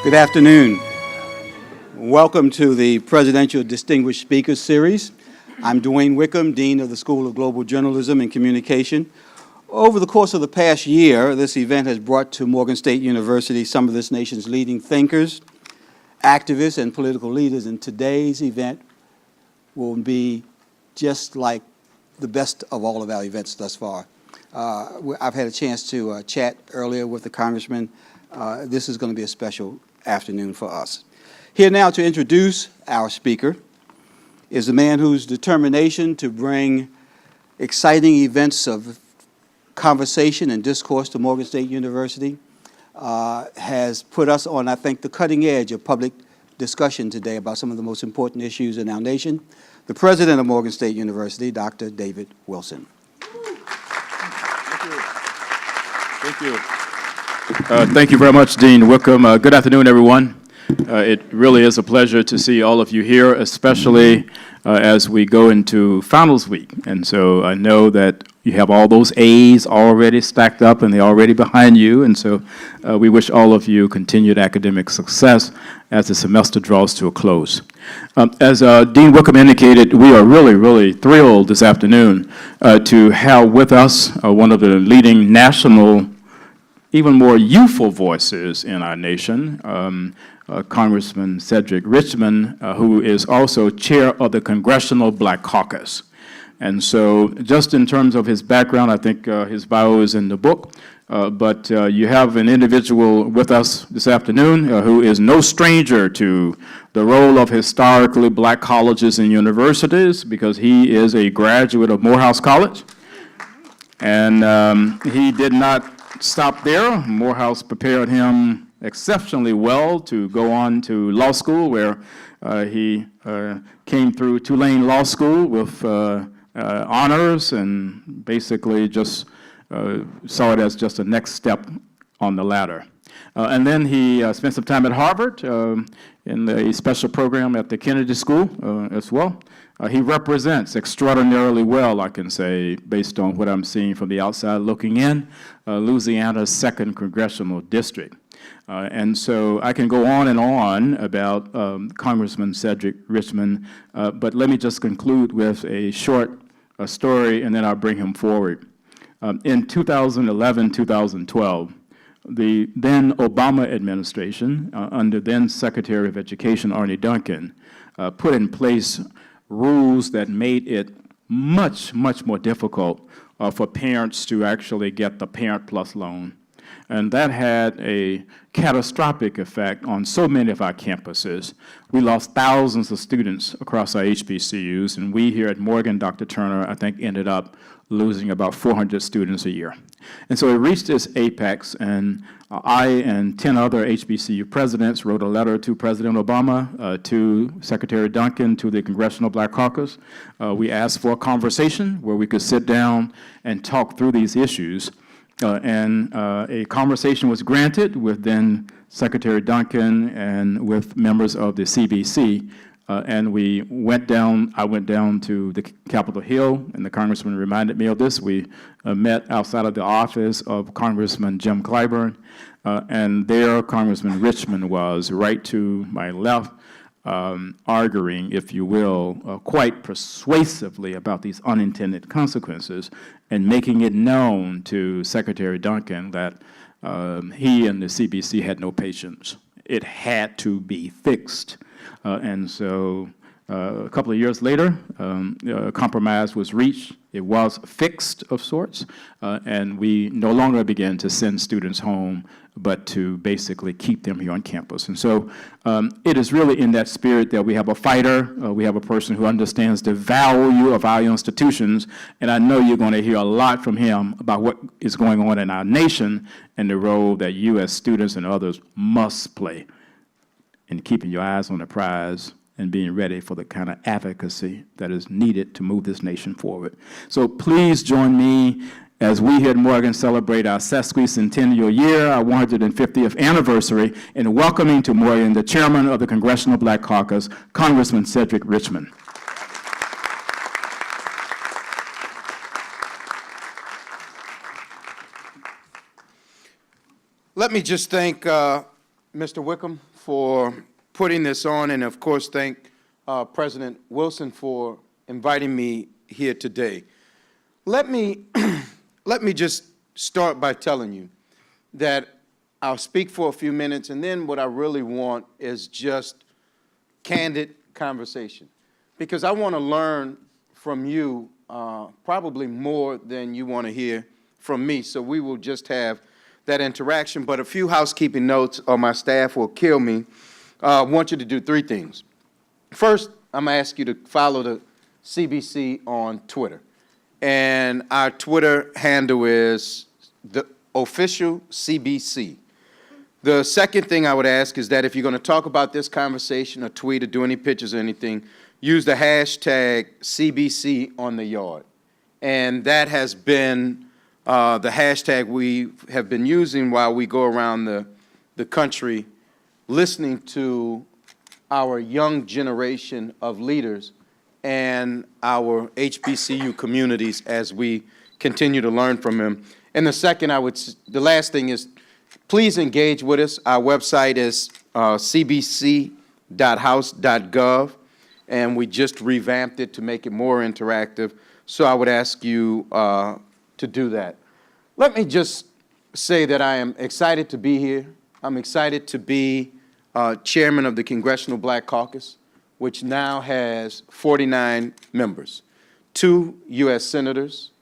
Good afternoon. Welcome to the Presidential Distinguished Speakers Series. I'm Dwayne Wickham, Dean of the School of Global Journalism and Communication. Over the course of the past year, this event has brought to Morgan State University some of this nation's leading thinkers, activists, and political leaders, and today's event will be just like the best of all of our events thus far. I've had a chance to chat earlier with the congressman. This is going to be a special afternoon for us. Here now to introduce our speaker is a man whose determination to bring exciting events of conversation and discourse to Morgan State University has put us on, I think, the cutting edge of public discussion today about some of the most important issues in our nation. The president of Morgan State University, Dr. David Wilson. Thank you. Thank you very much, Dean Wickham. Good afternoon, everyone. It really is a pleasure to see all of you here, especially as we go into finals week. And so I know that you have all those A's already stacked up and they're already behind you. And so we wish all of you continued academic success as the semester draws to a close. As Dean Wickham indicated, we are really thrilled this afternoon to have with us one of the leading national, even more youthful voices in our nation, Congressman Cedric Richmond, who is also chair of the Congressional Black Caucus. And so just in terms of his background, I think his bio is in the book, but you have an individual with us this afternoon who is no stranger to the role of historically black colleges and universities, because he is a graduate of Morehouse College. And he did not stop there. Morehouse prepared him exceptionally well to go on to law school, where he came through Tulane Law School with honors and basically just saw it as just a next step on the ladder. And then he spent some time at Harvard in a special program at the Kennedy School as well. He represents extraordinarily well, I can say, based on what I'm seeing from the outside looking in, Louisiana's 2nd Congressional District. And so I can go on and on about Congressman Cedric Richmond, but let me just conclude with a short story, and then I'll bring him forward. In 2011-2012, the then Obama administration, under then Secretary of Education Arne Duncan, put in place rules that made it much more difficult for parents to actually get the Parent Plus loan. And that had a catastrophic effect on so many of our campuses. We lost thousands of students across our HBCUs, and we here at Morgan, Dr. Turner, I think ended up losing about 400 students a year. And so it reached its apex, and I and 10 other HBCU presidents wrote a letter to President Obama, to Secretary Duncan, to the Congressional Black Caucus. We asked for a conversation where we could sit down and talk through these issues. And a conversation was granted with then Secretary Duncan and with members of the CBC. And we went down, I went down to the Capitol Hill, and the congressman reminded me of this. We met outside of the office of Congressman Jim Clyburn, and there Congressman Richmond was right to my left, arguing, if you will, quite persuasively about these unintended consequences and making it known to Secretary Duncan that he and the CBC had no patience. It had to be fixed. And so a couple of years later, a compromise was reached. It was fixed of sorts, and we no longer began to send students home, but to basically keep them here on campus. And so it is really in that spirit that we have a fighter, we have a person who understands the value of our institutions, and I know you're going to hear a lot from him about what is going on in our nation and the role that you as students and others must play in keeping your eyes on the prize and being ready for the kind of advocacy that is needed to move this nation forward. So please join me as we here at Morgan celebrate our sesquicentennial year, our 150th anniversary, in welcoming to Morgan the chairman of the Congressional Black Caucus, Congressman Cedric Richmond. Let me just thank Mr. Wickham, for putting this on, and of course, thank President Wilson for inviting me here today. Let me just start by telling you that I'll speak for a few minutes, and then what I really want is just candid conversation, because I want to learn from you probably more than you want to hear from me, so we will just have that interaction. But a few housekeeping notes, or my staff will kill me. I want you to do three things. First, I'm going to ask you to follow the CBC on Twitter. And our Twitter handle is the official CBC. The second thing I would ask is that if you're going to talk about this conversation or tweet or do any pictures or anything, use the hashtag CBC on the yard. And that has been the hashtag we have been using while we go around the country listening to our young generation of leaders and our HBCU communities as we continue to learn from them. And the last thing is, please engage with us. Our website is cbc.house.gov, and we just revamped it to make it more interactive. So I would ask you to do that. Let me just say that I am excited to be here. I'm excited to be chairman of the Congressional Black Caucus, which now has 49 members, 2 U.S. senators,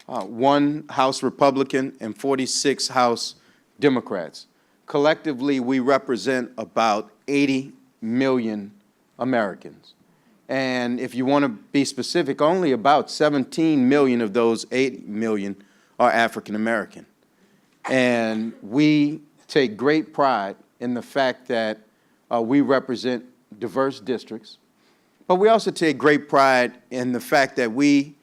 1 House Republican, and 46 House Democrats. Collectively, we represent about 80 million Americans. And if you want to be specific, only about 17 million of those 80 million are African American. And we take great pride in the fact that we represent diverse districts, but we also take great pride in the fact that we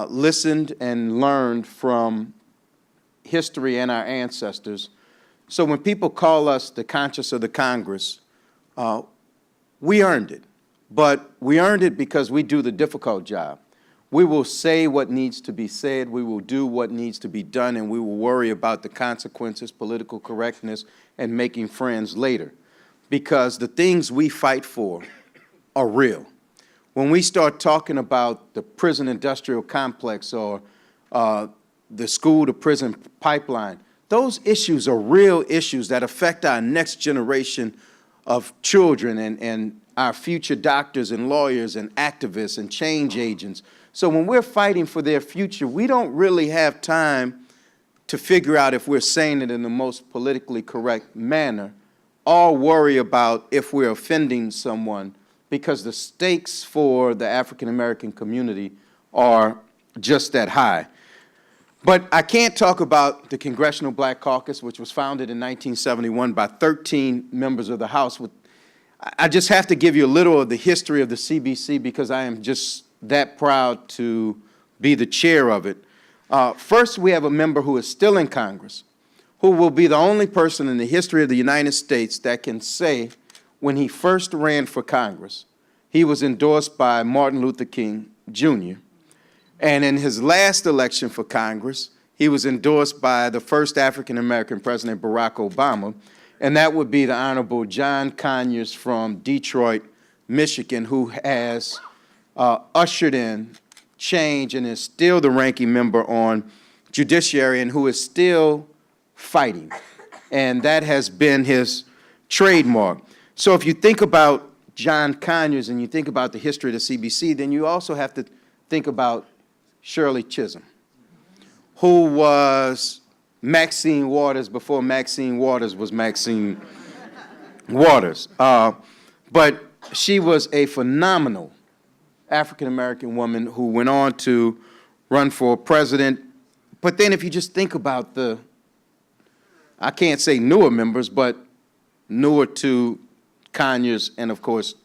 listened and learned from history and our ancestors. So when people call us the conscience of the Congress, we earned it. But we earned it because we do the difficult job. We will say what needs to be said, we will do what needs to be done, and we will worry about the consequences, political correctness, and making friends later. Because the things we fight for are real. When we start talking about the prison industrial complex or the school-to-prison pipeline, those issues are real issues that affect our next generation of children and our future doctors and lawyers and activists and change agents. So when we're fighting for their future, we don't really have time to figure out if we're saying it in the most politically correct manner, or worry about if we're offending someone, because the stakes for the African American community are just that high. But I can't talk about the Congressional Black Caucus, which was founded in 1971 by 13 members of the House. I just have to give you a little of the history of the CBC because I am just that proud to be the chair of it. First, we have a member who is still in Congress, who will be the only person in the history of the United States that can say when he first ran for Congress, he was endorsed by Martin Luther King, Jr., and in his last election for Congress, he was endorsed by the first African-American president, Barack Obama, and that would be the Honorable John Conyers from Detroit, Michigan, who has ushered in change and is still the ranking member on Judiciary and who is still fighting. And that has been his trademark. So if you think about John Conyers and you think about the history of the CBC, then you also have to think about Shirley Chisholm, who was Maxine Waters before Maxine Waters was Maxine Waters. But she was a phenomenal African-American woman who went on to run for president. But then if you just think about I can't say newer members, but newer to Conyers and, of course,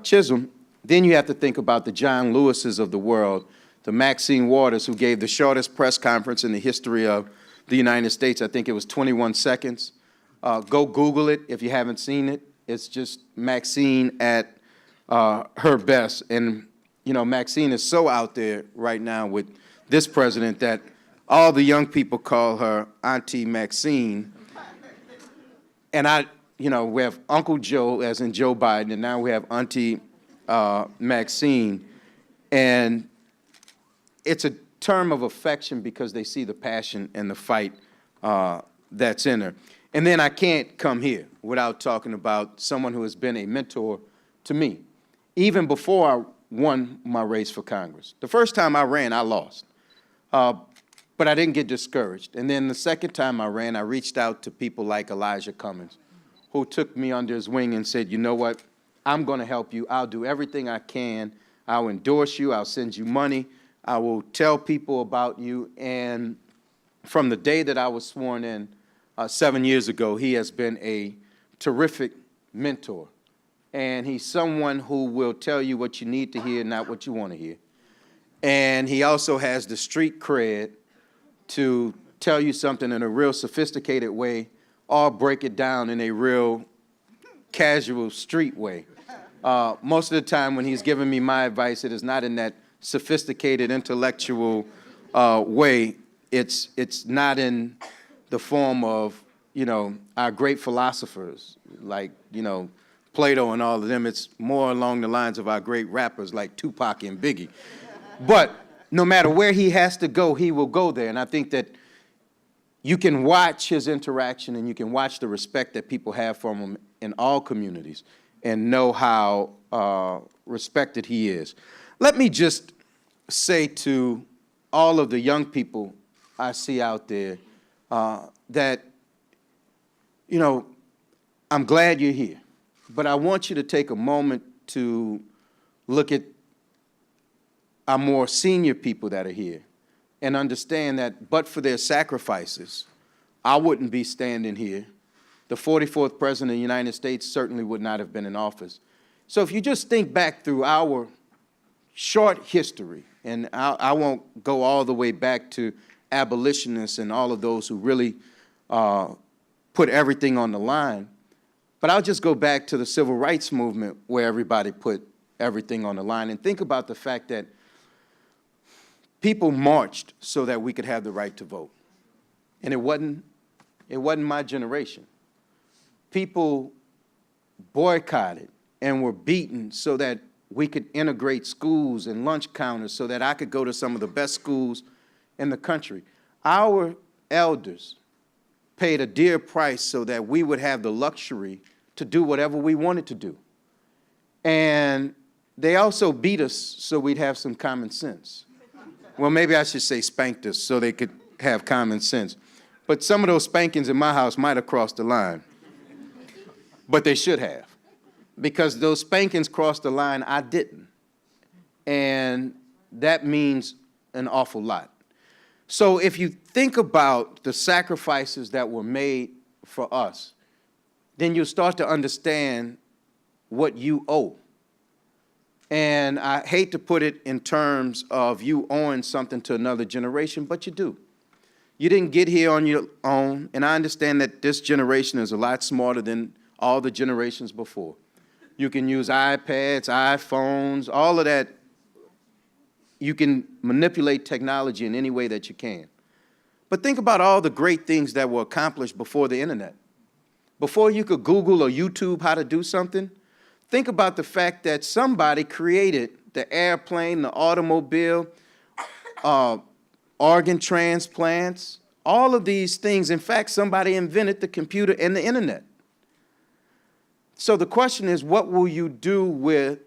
Chisholm, then you have to think about the John Lewises of the world, the Maxine Waters, who gave the shortest press conference in the history of the United States. I think it was 21 seconds. Go Google it if you haven't seen it. It's just Maxine at her best. And, you know, Maxine is so out there right now with this president that all the young people call her Auntie Maxine. And we have Uncle Joe, as in Joe Biden, and now we have Auntie Maxine. And it's a term of affection because they see the passion and the fight that's in her. And then I can't come here without talking about someone who has been a mentor to me, even before I won my race for Congress. The first time I ran, I lost, but I didn't get discouraged. And then the second time I ran, I reached out to people like Elijah Cummings, who took me under his wing and said, you know what, I'm going to help you. I'll do everything I can. I'll endorse you. I'll send you money. I will tell people about you. And from the day that I was sworn in 7 years ago, he has been a terrific mentor. And he's someone who will tell you what you need to hear, not what you want to hear. And he also has the street cred to tell you something in a real sophisticated way or break it down in a real casual street way. Most of the time when he's giving me my advice, it is not in that sophisticated intellectual way. It's not in the form of, our great philosophers like, Plato and all of them. It's more along the lines of our great rappers like Tupac and Biggie. But no matter where he has to go, he will go there. And I think that you can watch his interaction and you can watch the respect that people have for him in all communities and know how respected he is. Let me just say to all of the young people I see out there that, I'm glad you're here. But I want you to take a moment to look at our more senior people that are here and understand that but for their sacrifices, I wouldn't be standing here. The 44th President of the United States certainly would not have been in office. So if you just think back through our short history, and I won't go all the way back to abolitionists and all of those who really put everything on the line, but I'll just go back to the civil rights movement where everybody put everything on the line and think about the fact that people marched so that we could have the right to vote. And it wasn't my generation. People boycotted and were beaten so that we could integrate schools and lunch counters so that I could go to some of the best schools in the country. Our elders paid a dear price so that we would have the luxury to do whatever we wanted to do. And they also beat us so we'd have some common sense. Well, maybe I should say spanked us so they could have common sense. But some of those spankings in my house might have crossed the line. But they should have. Because those spankings crossed the line, I didn't. And that means an awful lot. So if you think about the sacrifices that were made for us, then you'll start to understand what you owe. And I hate to put it in terms of you owing something to another generation, but you do. You didn't get here on your own, and I understand that this generation is a lot smarter than all the generations before. You can use iPads, iPhones, all of that. You can manipulate technology in any way that you can. But think about all the great things that were accomplished before the internet. Before you could Google or YouTube how to do something, think about the fact that somebody created the airplane, the automobile, organ transplants, all of these things. In fact, somebody invented the computer and the internet. So the question is, what will you do with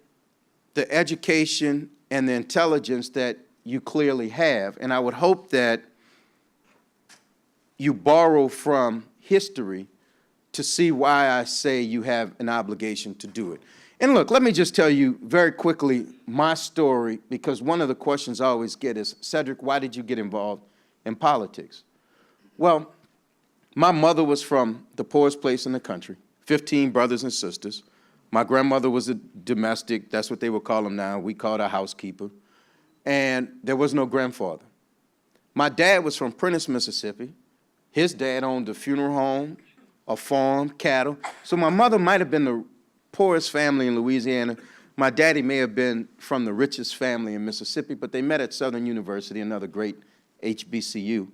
the education and the intelligence that you clearly have? And I would hope that you borrow from history to see why I say you have an obligation to do it. And look, let me just tell you very quickly my story, because one of the questions I always get is, Cedric, why did you get involved in politics? Well, my mother was from the poorest place in the country, 15 brothers and sisters. My grandmother was a domestic, that's what they would call them now. We called her housekeeper. And there was no grandfather. My dad was from Prentice, Mississippi. His dad owned a funeral home, a farm, cattle. So my mother might have been the poorest family in Louisiana. My daddy may have been from the richest family in Mississippi, but they met at Southern University, another great HBCU.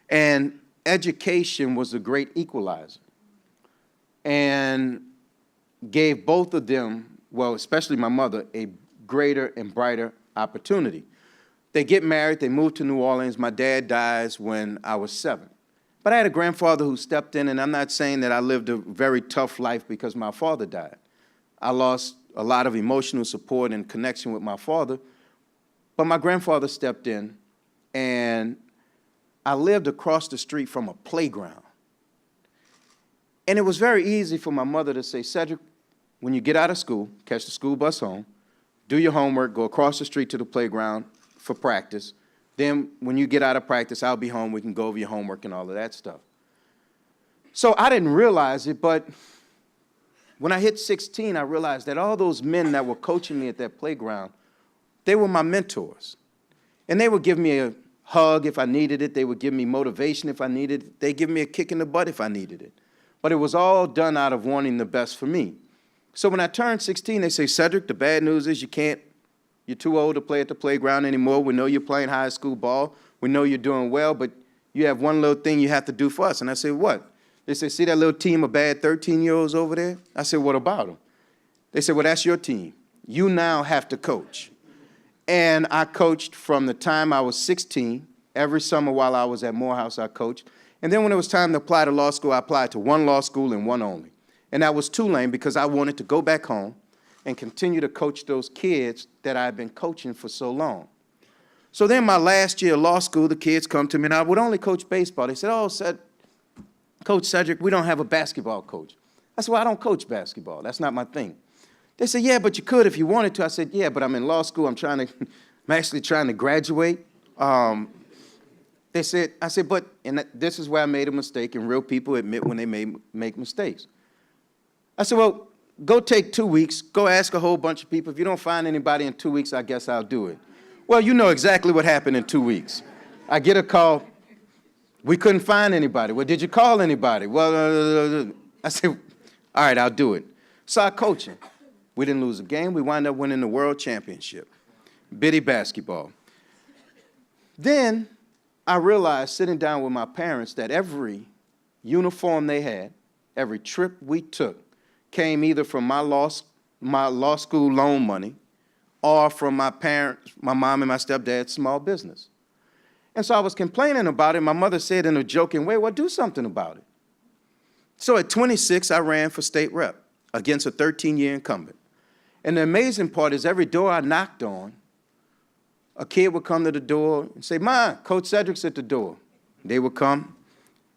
And education was a great equalizer. And and gave both of them, well, especially my mother, a greater and brighter opportunity. They get married, they move to New Orleans. My dad dies when I was 7. But I had a grandfather who stepped in, and I'm not saying that I lived a very tough life because my father died. I lost a lot of emotional support and connection with my father, but my grandfather stepped in, and I lived across the street from a playground. And it was very easy for my mother to say, Cedric, when you get out of school, catch the school bus home, do your homework, go across the street to the playground for practice. Then when you get out of practice, I'll be home, we can go over your homework and all of that stuff. So I didn't realize it, but when I hit 16, I realized that all those men that were coaching me at that playground, they were my mentors. And they would give me a hug if I needed it. They would give me motivation if I needed it. They'd give me a kick in the butt if I needed it. But it was all done out of wanting the best for me. So when I turned 16, they say, Cedric, the bad news is you're too old to play at the playground anymore. We know you're playing high school ball. We know you're doing well, but you have one little thing you have to do for us. And I said, what? They said, see that little team of bad 13-year-olds over there? I said, what about them? They said, well, that's your team. You now have to coach. And I coached from the time I was 16. Every summer while I was at Morehouse, I coached. And then when it was time to apply to law school, I applied to one law school and one only. And that was Tulane because I wanted to go back home and continue to coach those kids that I've been coaching for so long. So then my last year of law school, the kids come to me, and I would only coach baseball. They said, oh, Coach Cedric, we don't have a basketball coach. I said, well, I don't coach basketball. That's not my thing. They said, yeah, but you could if you wanted to. I said, yeah, but I'm in law school. I'm actually trying to graduate. I said, but, and this is where I made a mistake, and real people admit when they make mistakes. I said, well, go take 2 weeks, go ask a whole bunch of people. If you don't find anybody in 2 weeks, I guess I'll do it. Well, you know exactly what happened in 2 weeks. I get a call, we couldn't find anybody. Well, did you call anybody? Well, I said, all right, I'll do it. So I coach him. We didn't lose a game. We wound up winning the world championship, bitty basketball. Then I realized sitting down with my parents that every uniform they had, every trip we took, came either from my law school loan money or from my parents, my mom and my stepdad's small business. And so I was complaining about it. My mother said in a joking way, well, do something about it. So at 26, I ran for state rep against a 13-year incumbent. And the amazing part is every door I knocked on, a kid would come to the door and say, Ma, Coach Cedric's at the door. They would come,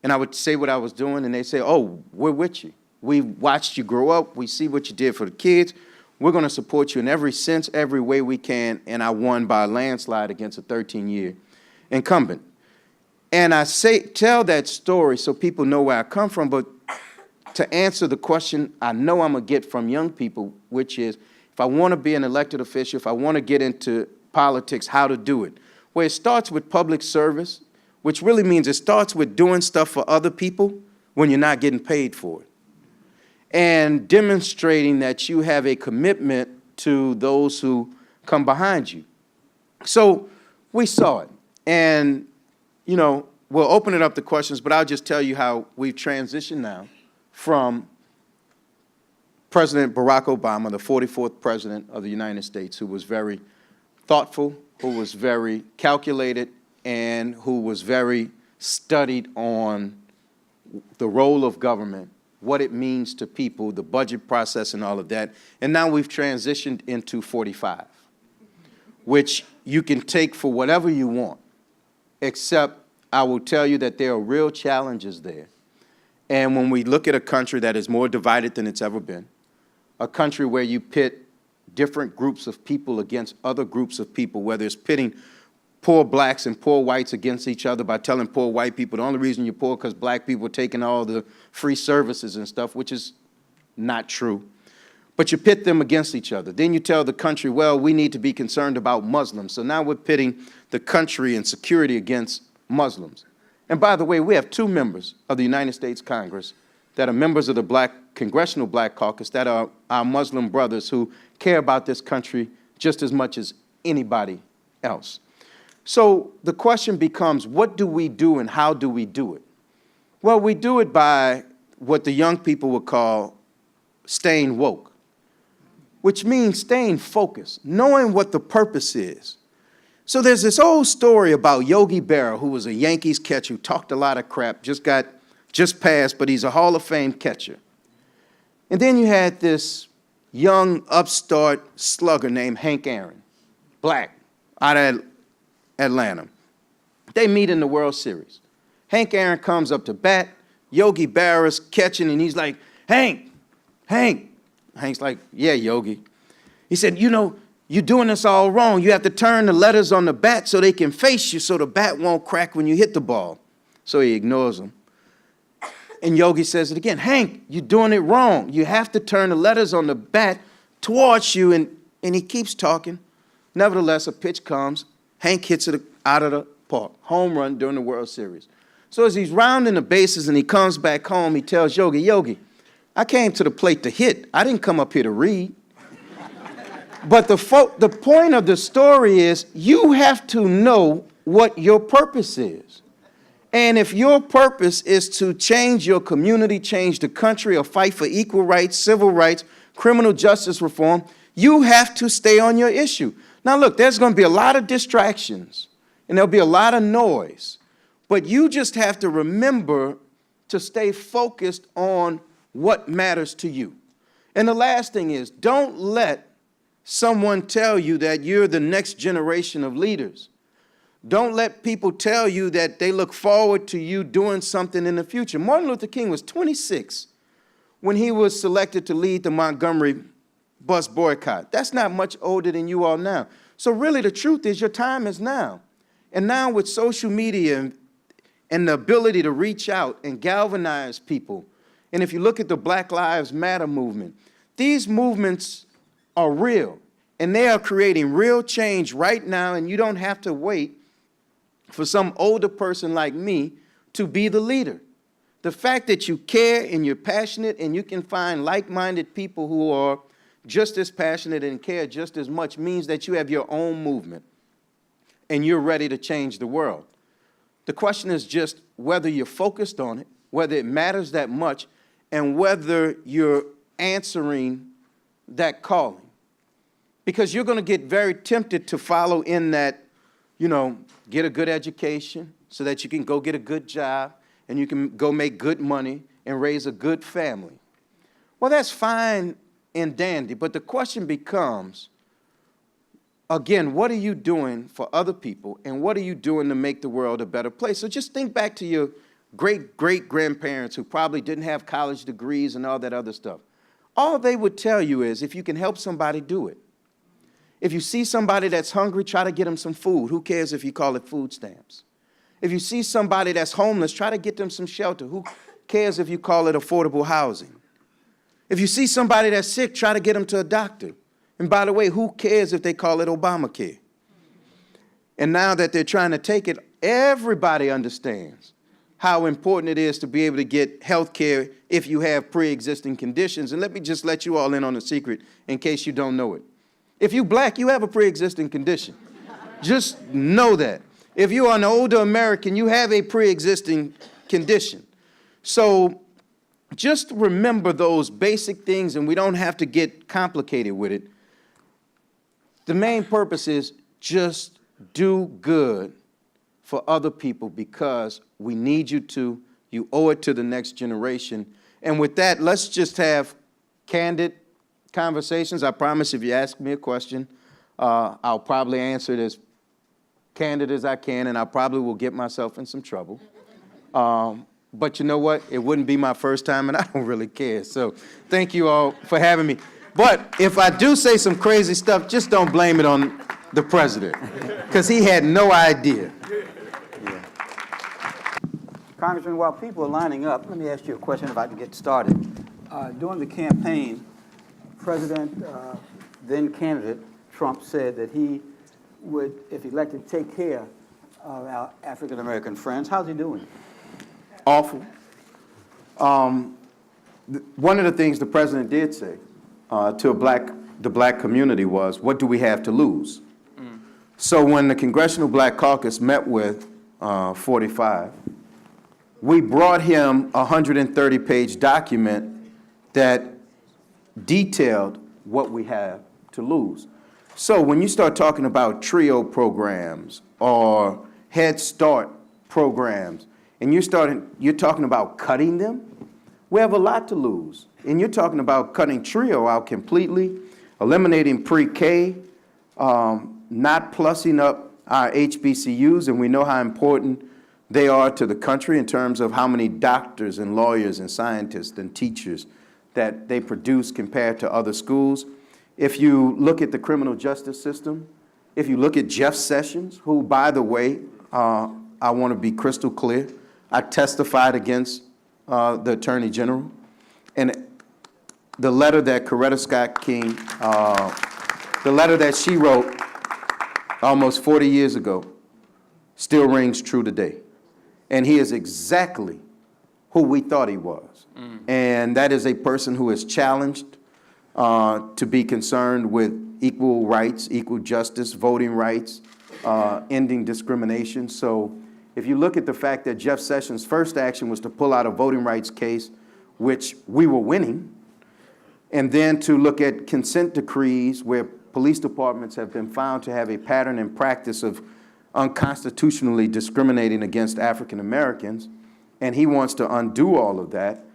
and I would say what I was doing, and they'd say, oh, we're with you. We watched you grow up. We see what you did for the kids. We're going to support you in every sense, every way we can. And I won by a landslide against a 13-year incumbent. And I tell that story so people know where I come from, but to answer the question I know I'm going to get from young people, which is, if I want to be an elected official, if I want to get into politics, how to do it. Well, it starts with public service, which really means it starts with doing stuff for other people when you're not getting paid for it, and demonstrating that you have a commitment to those who come behind you. So we saw it. And, you know, we'll open it up to questions, but I'll just tell you how we've transitioned now from President Barack Obama, the 44th president of the United States, who was very thoughtful, who was very calculated, and who was very studied on the role of government, what it means to people, the budget process and all of that. And now we've transitioned into 45, which you can take for whatever you want, except I will tell you that there are real challenges there. And when we look at a country that is more divided than it's ever been, a country where you pit different groups of people against other groups of people, whether it's pitting poor blacks and poor whites against each other by telling poor white people the only reason you're poor because black people are taking all the free services and stuff, which is not true. But you pit them against each other. Then you tell the country, well, we need to be concerned about Muslims. So now we're pitting the country and security against Muslims. And by the way, we have 2 members of the United States Congress that are members of the Congressional Black Caucus that are our Muslim brothers who care about this country just as much as anybody else. So the question becomes, what do we do and how do we do it? Well, we do it by what the young people would call staying woke, which means staying focused, knowing what the purpose is. So there's this old story about Yogi Berra, who was a Yankees catcher who talked a lot of crap, just passed, but he's a Hall of Fame catcher. And then you had this young upstart slugger named Hank Aaron, black, out of Atlanta. They meet in the World Series. Hank Aaron comes up to bat. Yogi Berra's catching, and he's like, Hank. Hank's like, yeah, Yogi. He said, you know, you're doing this all wrong. You have to turn the letters on the bat so they can face you so the bat won't crack when you hit the ball. So he ignores him. And Yogi says it again, Hank, you're doing it wrong. You have to turn the letters on the bat towards you, and he keeps talking. Nevertheless, a pitch comes. Hank hits it out of the park. Home run during the World Series. So as he's rounding the bases and he comes back home, he tells Yogi, I came to the plate to hit. I didn't come up here to read. But the point of the story is you have to know what your purpose is. And if your purpose is to change your community, change the country, or fight for equal rights, civil rights, criminal justice reform, you have to stay on your issue. Now look, there's going to be a lot of distractions, and there'll be a lot of noise. But you just have to remember to stay focused on what matters to you. And the last thing is, don't let someone tell you that you're the next generation of leaders. Don't let people tell you that they look forward to you doing something in the future. Martin Luther King was 26 when he was selected to lead the Montgomery bus boycott. That's not much older than you are now. So really the truth is your time is now. And now with social media and the ability to reach out and galvanize people, and if you look at the Black Lives Matter movement, these movements are real, and they are creating real change right now, and you don't have to wait for some older person like me to be the leader. The fact that you care and you're passionate and you can find like-minded people who are just as passionate and care just as much means that you have your own movement and you're ready to change the world. The question is just whether you're focused on it, whether it matters that much, and whether you're answering that calling. Because you're going to get very tempted to follow in that, get a good education so that you can go get a good job and you can go make good money and raise a good family. Well, that's fine and dandy, but the question becomes, again, what are you doing for other people and what are you doing to make the world a better place? So just think back to your great-great-grandparents who probably didn't have college degrees and all that other stuff. All they would tell you is if you can help somebody, do it. If you see somebody that's hungry, try to get them some food. Who cares if you call it food stamps? If you see somebody that's homeless, try to get them some shelter. Who cares if you call it affordable housing? If you see somebody that's sick, try to get them to a doctor. And by the way, who cares if they call it Obamacare? And now that they're trying to take it, everybody understands how important it is to be able to get health care if you have pre-existing conditions. And let me just let you all in on a secret in case you don't know it. If you're black, you have a pre-existing condition. Just know that. If you are an older American, you have a pre-existing condition. So just remember those basic things, and we don't have to get complicated with it. The main purpose is just do good for other people because we need you to. You owe it to the next generation. And with that, let's just have candid conversations. I promise if you ask me a question, I'll probably answer it as candid as I can, and I probably will get myself in some trouble. But you know what? It wouldn't be my first time, and I don't really care. So thank you all for having me. But if I do say some crazy stuff, just don't blame it on the president, because he had no idea. Yeah. Congressman, while people are lining up, let me ask you a question if I can get started. During the campaign, President, then candidate Trump said that he would, if elected, take care of our African-American friends. How's he doing? Awful. One of the things the president did say to the black community was, what do we have to lose? So when the Congressional Black Caucus met with 45, we brought him a 130-page document that detailed what we have to lose. So when you start talking about TRIO programs or Head Start programs, and you're talking about cutting them, we have a lot to lose. And you're talking about cutting TRIO out completely, eliminating pre-K, not plussing up our HBCUs, and we know how important they are to the country in terms of how many doctors and lawyers and scientists and teachers that they produce compared to other schools. If you look at the criminal justice system, if you look at Jeff Sessions, who, by the way, I want to be crystal clear, I testified against the Attorney General, and the letter that Coretta Scott King, the letter that she wrote almost 40 years ago, still rings true today. And he is exactly who we thought he was. And that is a person who is challenged to be concerned with equal rights, equal justice, voting rights, ending discrimination. So if you look at the fact that Jeff Sessions' first action was to pull out a voting rights case, which we were winning, and then to look at consent decrees where police departments have been found to have a pattern and practice of unconstitutionally discriminating against African Americans, and he wants to undo all of that,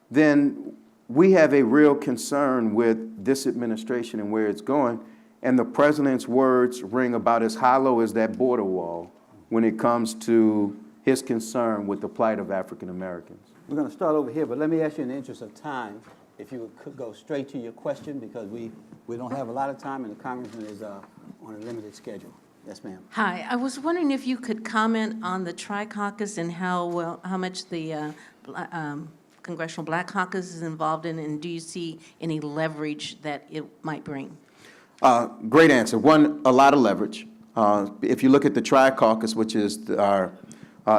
then we have a real concern with this administration and where it's going. And the president's words ring about as hollow as that border wall when it comes to his concern with the plight of African Americans. We're going to start over here, but let me ask you in the interest of time, if you could go straight to your question, because we don't have a lot of time and the congressman is on a limited schedule. Yes, ma'am. Hi, I was wondering if you could comment on the Tri-Caucus and how much the Congressional Black Caucus is involved in, and do you see any leverage that it might bring? Great answer. One, a lot of leverage. If you look at the Tri-Caucus, which is our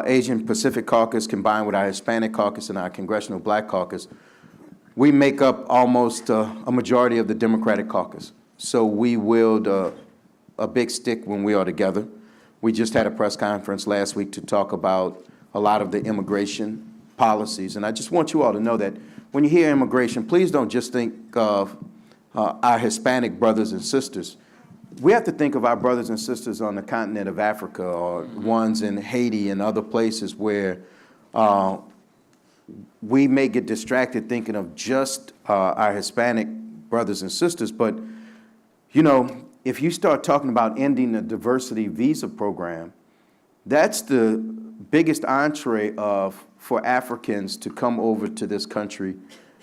Asian Pacific Caucus combined with our Hispanic Caucus and our Congressional Black Caucus, we make up almost a majority of the Democratic Caucus. So we wield a big stick when we are together. We just had a press conference last week to talk about a lot of the immigration policies. And I just want you all to know that when you hear immigration, please don't just think of our Hispanic brothers and sisters. We have to think of our brothers and sisters on the continent of Africa or ones in Haiti and other places where we may get distracted thinking of just our Hispanic brothers and sisters. But, you know, if you start talking about ending the diversity visa program, that's the biggest entree for Africans to come over to this country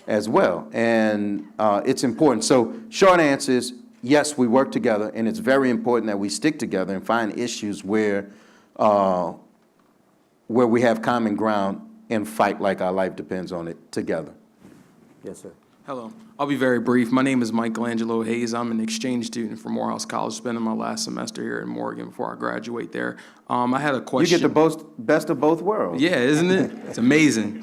as well. And it's important. So short answer is, yes, we work together, and it's very important that we stick together and find issues where we have common ground and fight like our life depends on it together. Yes, sir. Hello. I'll be very brief. My name is Michelangelo Hayes. I'm an exchange student from Morehouse College, spending my last semester here in Morgan before I graduate there. I had a question. You get the best of both worlds. Yeah, isn't it? It's amazing.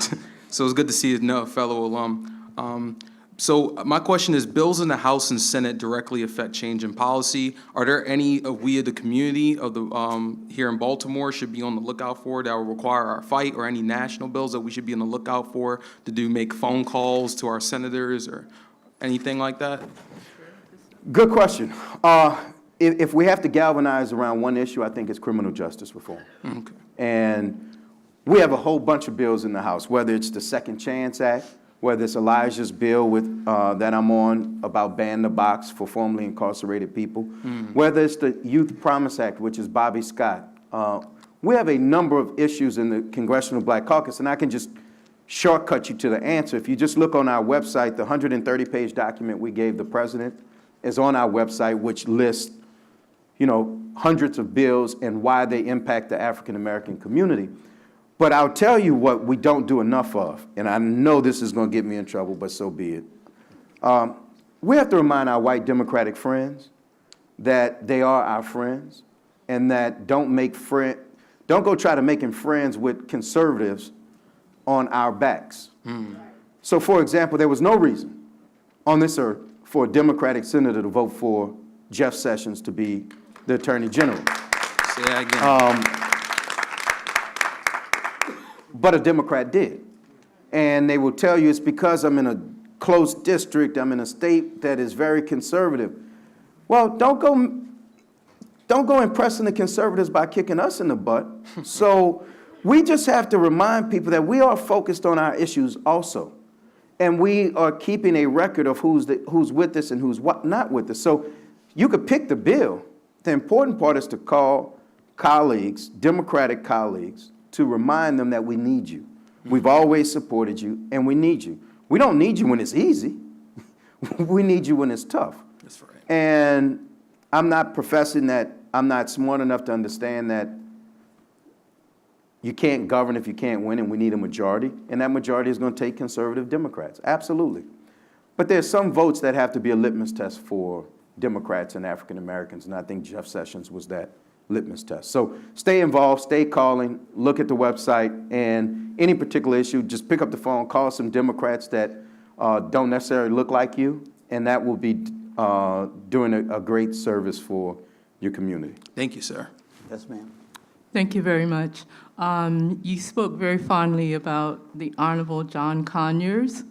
So it's good to see a fellow alum. So my question is, bills in the House and Senate directly affect change in policy. Are there any we of the community of the here in Baltimore should be on the lookout for that will require our fight, or any national bills that we should be on the lookout for to make phone calls to our senators or anything like that? Good question. If we have to galvanize around one issue, I think it's criminal justice reform. Okay. And we have a whole bunch of bills in the House, whether it's the Second Chance Act, whether it's Elijah's bill that I'm on about banning the box for formerly incarcerated people, whether it's the Youth Promise Act, which is Bobby Scott. We have a number of issues in the Congressional Black Caucus, and I can just shortcut you to the answer. If you just look on our website, the 130-page document we gave the president is on our website, which lists, you know, hundreds of bills and why they impact the African-American community. But I'll tell you what we don't do enough of, and I know this is going to get me in trouble, but so be it. We have to remind our white Democratic friends that they are our friends, and that don't go try to making friends with conservatives on our backs. So, for example, there was no reason on this earth for a Democratic senator to vote for Jeff Sessions to be the Attorney General. Say that again. But a Democrat did. And they will tell you it's because I'm in close district. I'm in a state that is very conservative. Well, don't go impressing the conservatives by kicking us in the butt. So we just have to remind people that we are focused on our issues also. And we are keeping a record of who's with us and who's not with us. So you could pick the bill. The important part is to call colleagues, Democratic colleagues, to remind them that we need you. We've always supported you, and we need you. We don't need you when it's easy. We need you when it's tough. That's right. And I'm not professing that I'm not smart enough to understand that you can't govern if you can't win, and we need a majority, and that majority is going to take conservative Democrats. Absolutely. But there's some votes that have to be a litmus test for Democrats and African Americans, and I think Jeff Sessions was that litmus test. So stay involved, stay calling, look at the website, and any particular issue, just pick up the phone, call some Democrats that don't necessarily look like you, and that will be doing a great service for your community. Thank you, sir. Yes, ma'am. Thank you very much. You spoke very fondly about the Honorable John Conyers.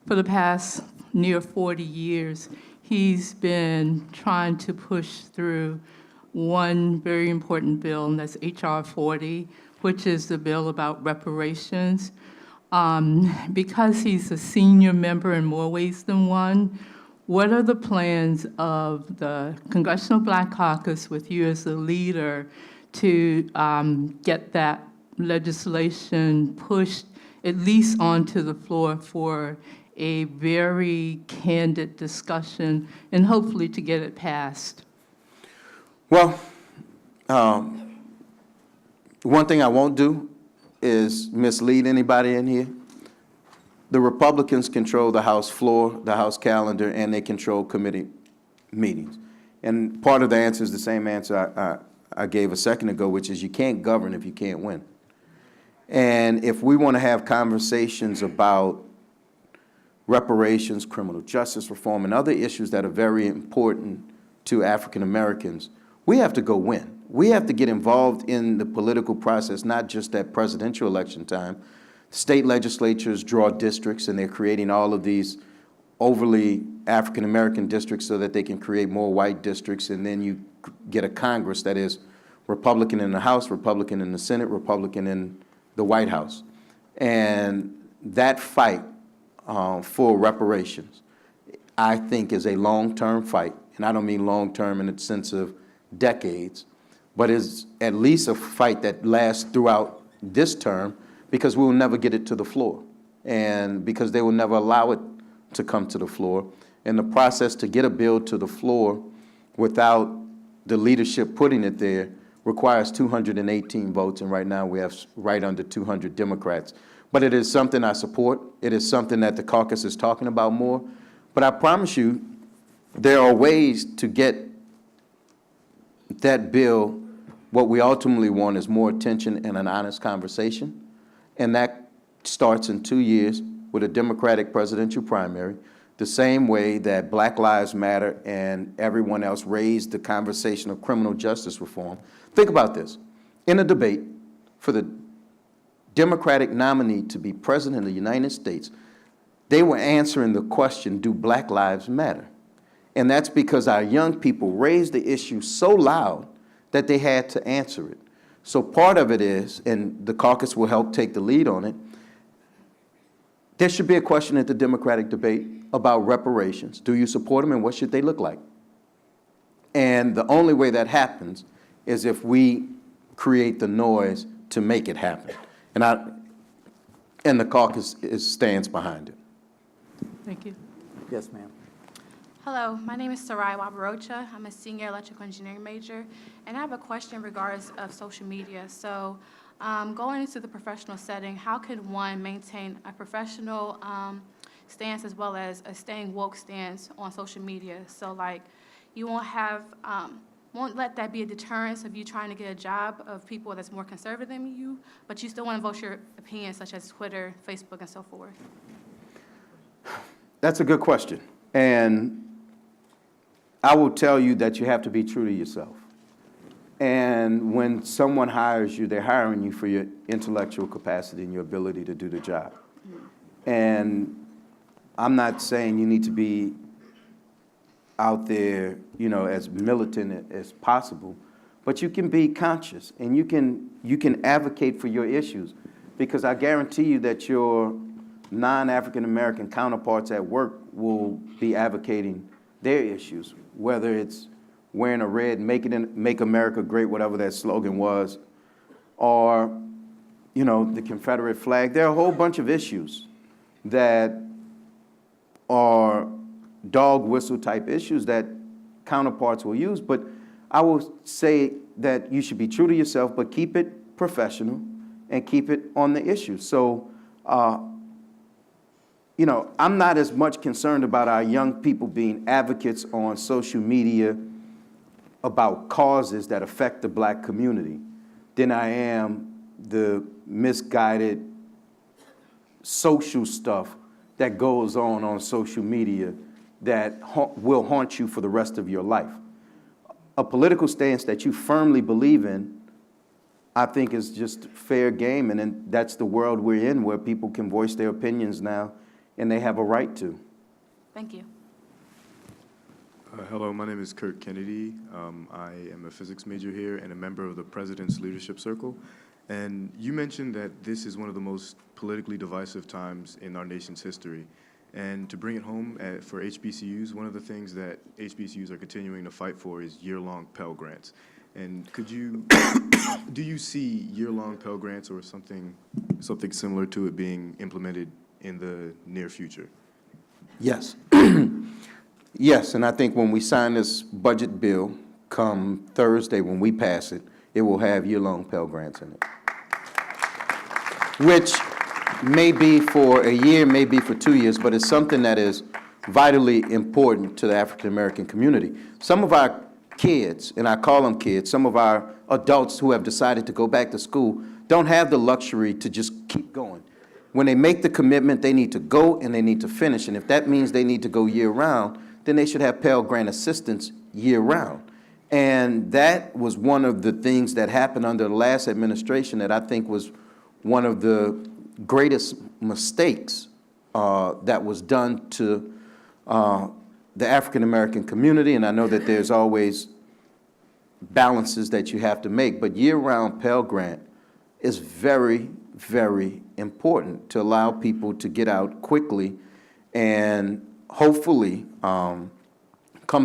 For the past near 40 years, he's been trying to push through one very important bill, and that's H.R. 40, which is the bill about reparations. Because he's a senior member in more ways than one, what are the plans of the Congressional Black Caucus with you as the leader to get that legislation pushed at least onto the floor for a very candid discussion and hopefully to get it passed? Well, one thing I won't do is mislead anybody in here. The Republicans control the House floor, the House calendar, and they control committee meetings. And part of the answer is the same answer I gave a second ago, which is you can't govern if you can't win. And if we want to have conversations about reparations, criminal justice reform, and other issues that are very important to African Americans, we have to go win. We have to get involved in the political process, not just at presidential election time. State legislatures draw districts, and they're creating all of these overly African American districts so that they can create more white districts, and then you get a Congress that is Republican in the House, Republican in the Senate, Republican in the White House. And that fight for reparations, I think, is a long-term fight. And I don't mean long-term in the sense of decades, but is at least a fight that lasts throughout this term, because we will never get it to the floor, and because they will never allow it to come to the floor. And the process to get a bill to the floor without the leadership putting it there requires 218 votes, and right now we have right under 200 Democrats. But it is something I support. It is something that the caucus is talking about more. But I promise you, there are ways to get that bill. What we ultimately want is more attention and an honest conversation. And that starts in 2 years with a Democratic presidential primary, the same way that Black Lives Matter and everyone else raised the conversation of criminal justice reform. Think about this. In a debate for the Democratic nominee to be president of the United States, they were answering the question, do Black lives matter? And that's because our young people raised the issue so loud that they had to answer it. So part of it is, and the caucus will help take the lead on it, there should be a question at the Democratic debate about reparations. Do you support them, and what should they look like? And the only way that happens is if we create the noise to make it happen. And the caucus stands behind it. Thank you. Yes, ma'am. Hello, my name is Sarai Wabarocha. I'm a senior electrical engineering major, and I have a question in regards of social media. So going into the professional setting, how can one maintain a professional stance as well as a staying woke stance on social media? So like you won't let that be a deterrence of you trying to get a job of people that's more conservative than you, but you still want to voice your opinions, such as Twitter, Facebook, and so forth. That's a good question. And I will tell you that you have to be true to yourself. And when someone hires you, they're hiring you for your intellectual capacity and your ability to do the job. And I'm not saying you need to be out there, you know, as militant as possible, but you can be conscious and you can advocate for your issues, because I guarantee you that your non-African American counterparts at work will be advocating their issues, whether it's wearing a red, make America great, whatever that slogan was, or, you know, the Confederate flag. There are a whole bunch of issues that are dog whistle type issues that counterparts will use. But I will say that you should be true to yourself, but keep it professional and keep it on the issue. So, you know, I'm not as much concerned about our young people being advocates on social media about causes that affect the black community than I am the misguided social stuff that goes on social media that will haunt you for the rest of your life. A political stance that you firmly believe in, I think, is just fair game, and then that's the world we're in, where people can voice their opinions now, and they have a right to. Thank you. Hello, my name is Kurt Kennedy. I am a physics major here and a member of the President's Leadership Circle. And you mentioned that this is one of the most politically divisive times in our nation's history. And to bring it home for HBCUs, one of the things that HBCUs are continuing to fight for is year-long Pell Grants. And could you, do you see year-long Pell Grants or something similar to it being implemented in the near future? Yes. Yes, and I think when we sign this budget bill, come Thursday when we pass it, it will have year-long Pell Grants in it, which may be for a year, may be for 2 years, but it's something that is vitally important to the African American community. Some of our kids, and I call them kids, some of our adults who have decided to go back to school don't have the luxury to just keep going. When they make the commitment, they need to go and they need to finish, and if that means they need to go year-round, then they should have Pell Grant assistance year-round. And that was one of the things that happened under the last administration that I think was one of the greatest mistakes that was done to the African American community. And I know that there's always balances that you have to make, but year-round Pell Grant is very, very important to allow people to get out quickly. And hopefully, come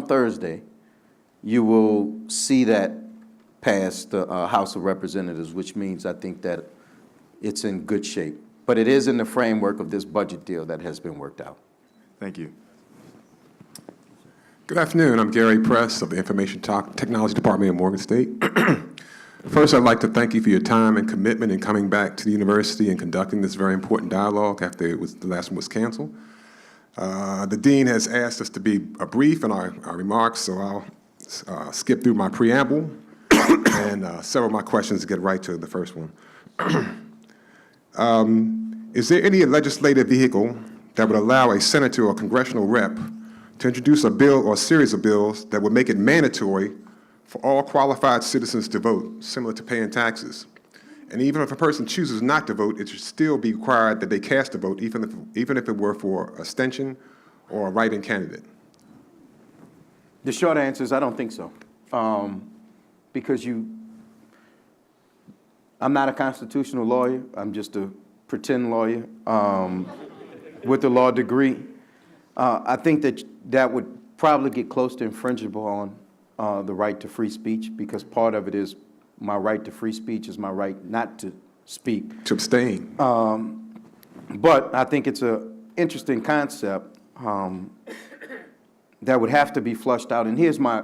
Thursday, you will see that pass the House of Representatives, which means I think that it's in good shape. But it is in the framework of this budget deal that has been worked out. Thank you. Good afternoon. I'm Gary Press of the Information Technology Department at Morgan State. First, I'd like to thank you for your time and commitment in coming back to the university and conducting this very important dialogue after the last one was canceled. The dean has asked us to be brief in our remarks, so I'll skip through my preamble and several of my questions to get right to the first one. Is there any legislative vehicle that would allow a senator or congressional rep to introduce a bill or a series of bills that would make it mandatory for all qualified citizens to vote, similar to paying taxes? And even if a person chooses not to vote, it should still be required that they cast a vote, even if it were for abstention or a write-in candidate. The short answer is I don't think so. Because I'm not a constitutional lawyer. I'm just a pretend lawyer with a law degree. I think that would probably get close to infringible on the right to free speech, because part of it is my right to free speech is my right not to speak. To abstain. But I think it's an interesting concept that would have to be flushed out. And here's my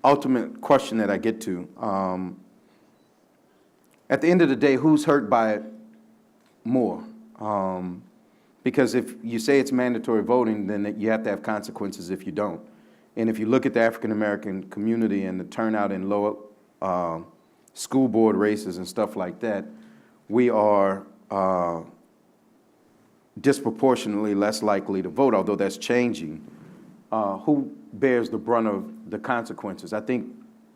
ultimate question that I get to. At the end of the day, who's hurt by it more? Because if you say it's mandatory voting, then you have to have consequences if you don't. And if you look at the African American community and the turnout in lower school board races and stuff like that, we are disproportionately less likely to vote, although that's changing. Who bears the brunt of the consequences? I think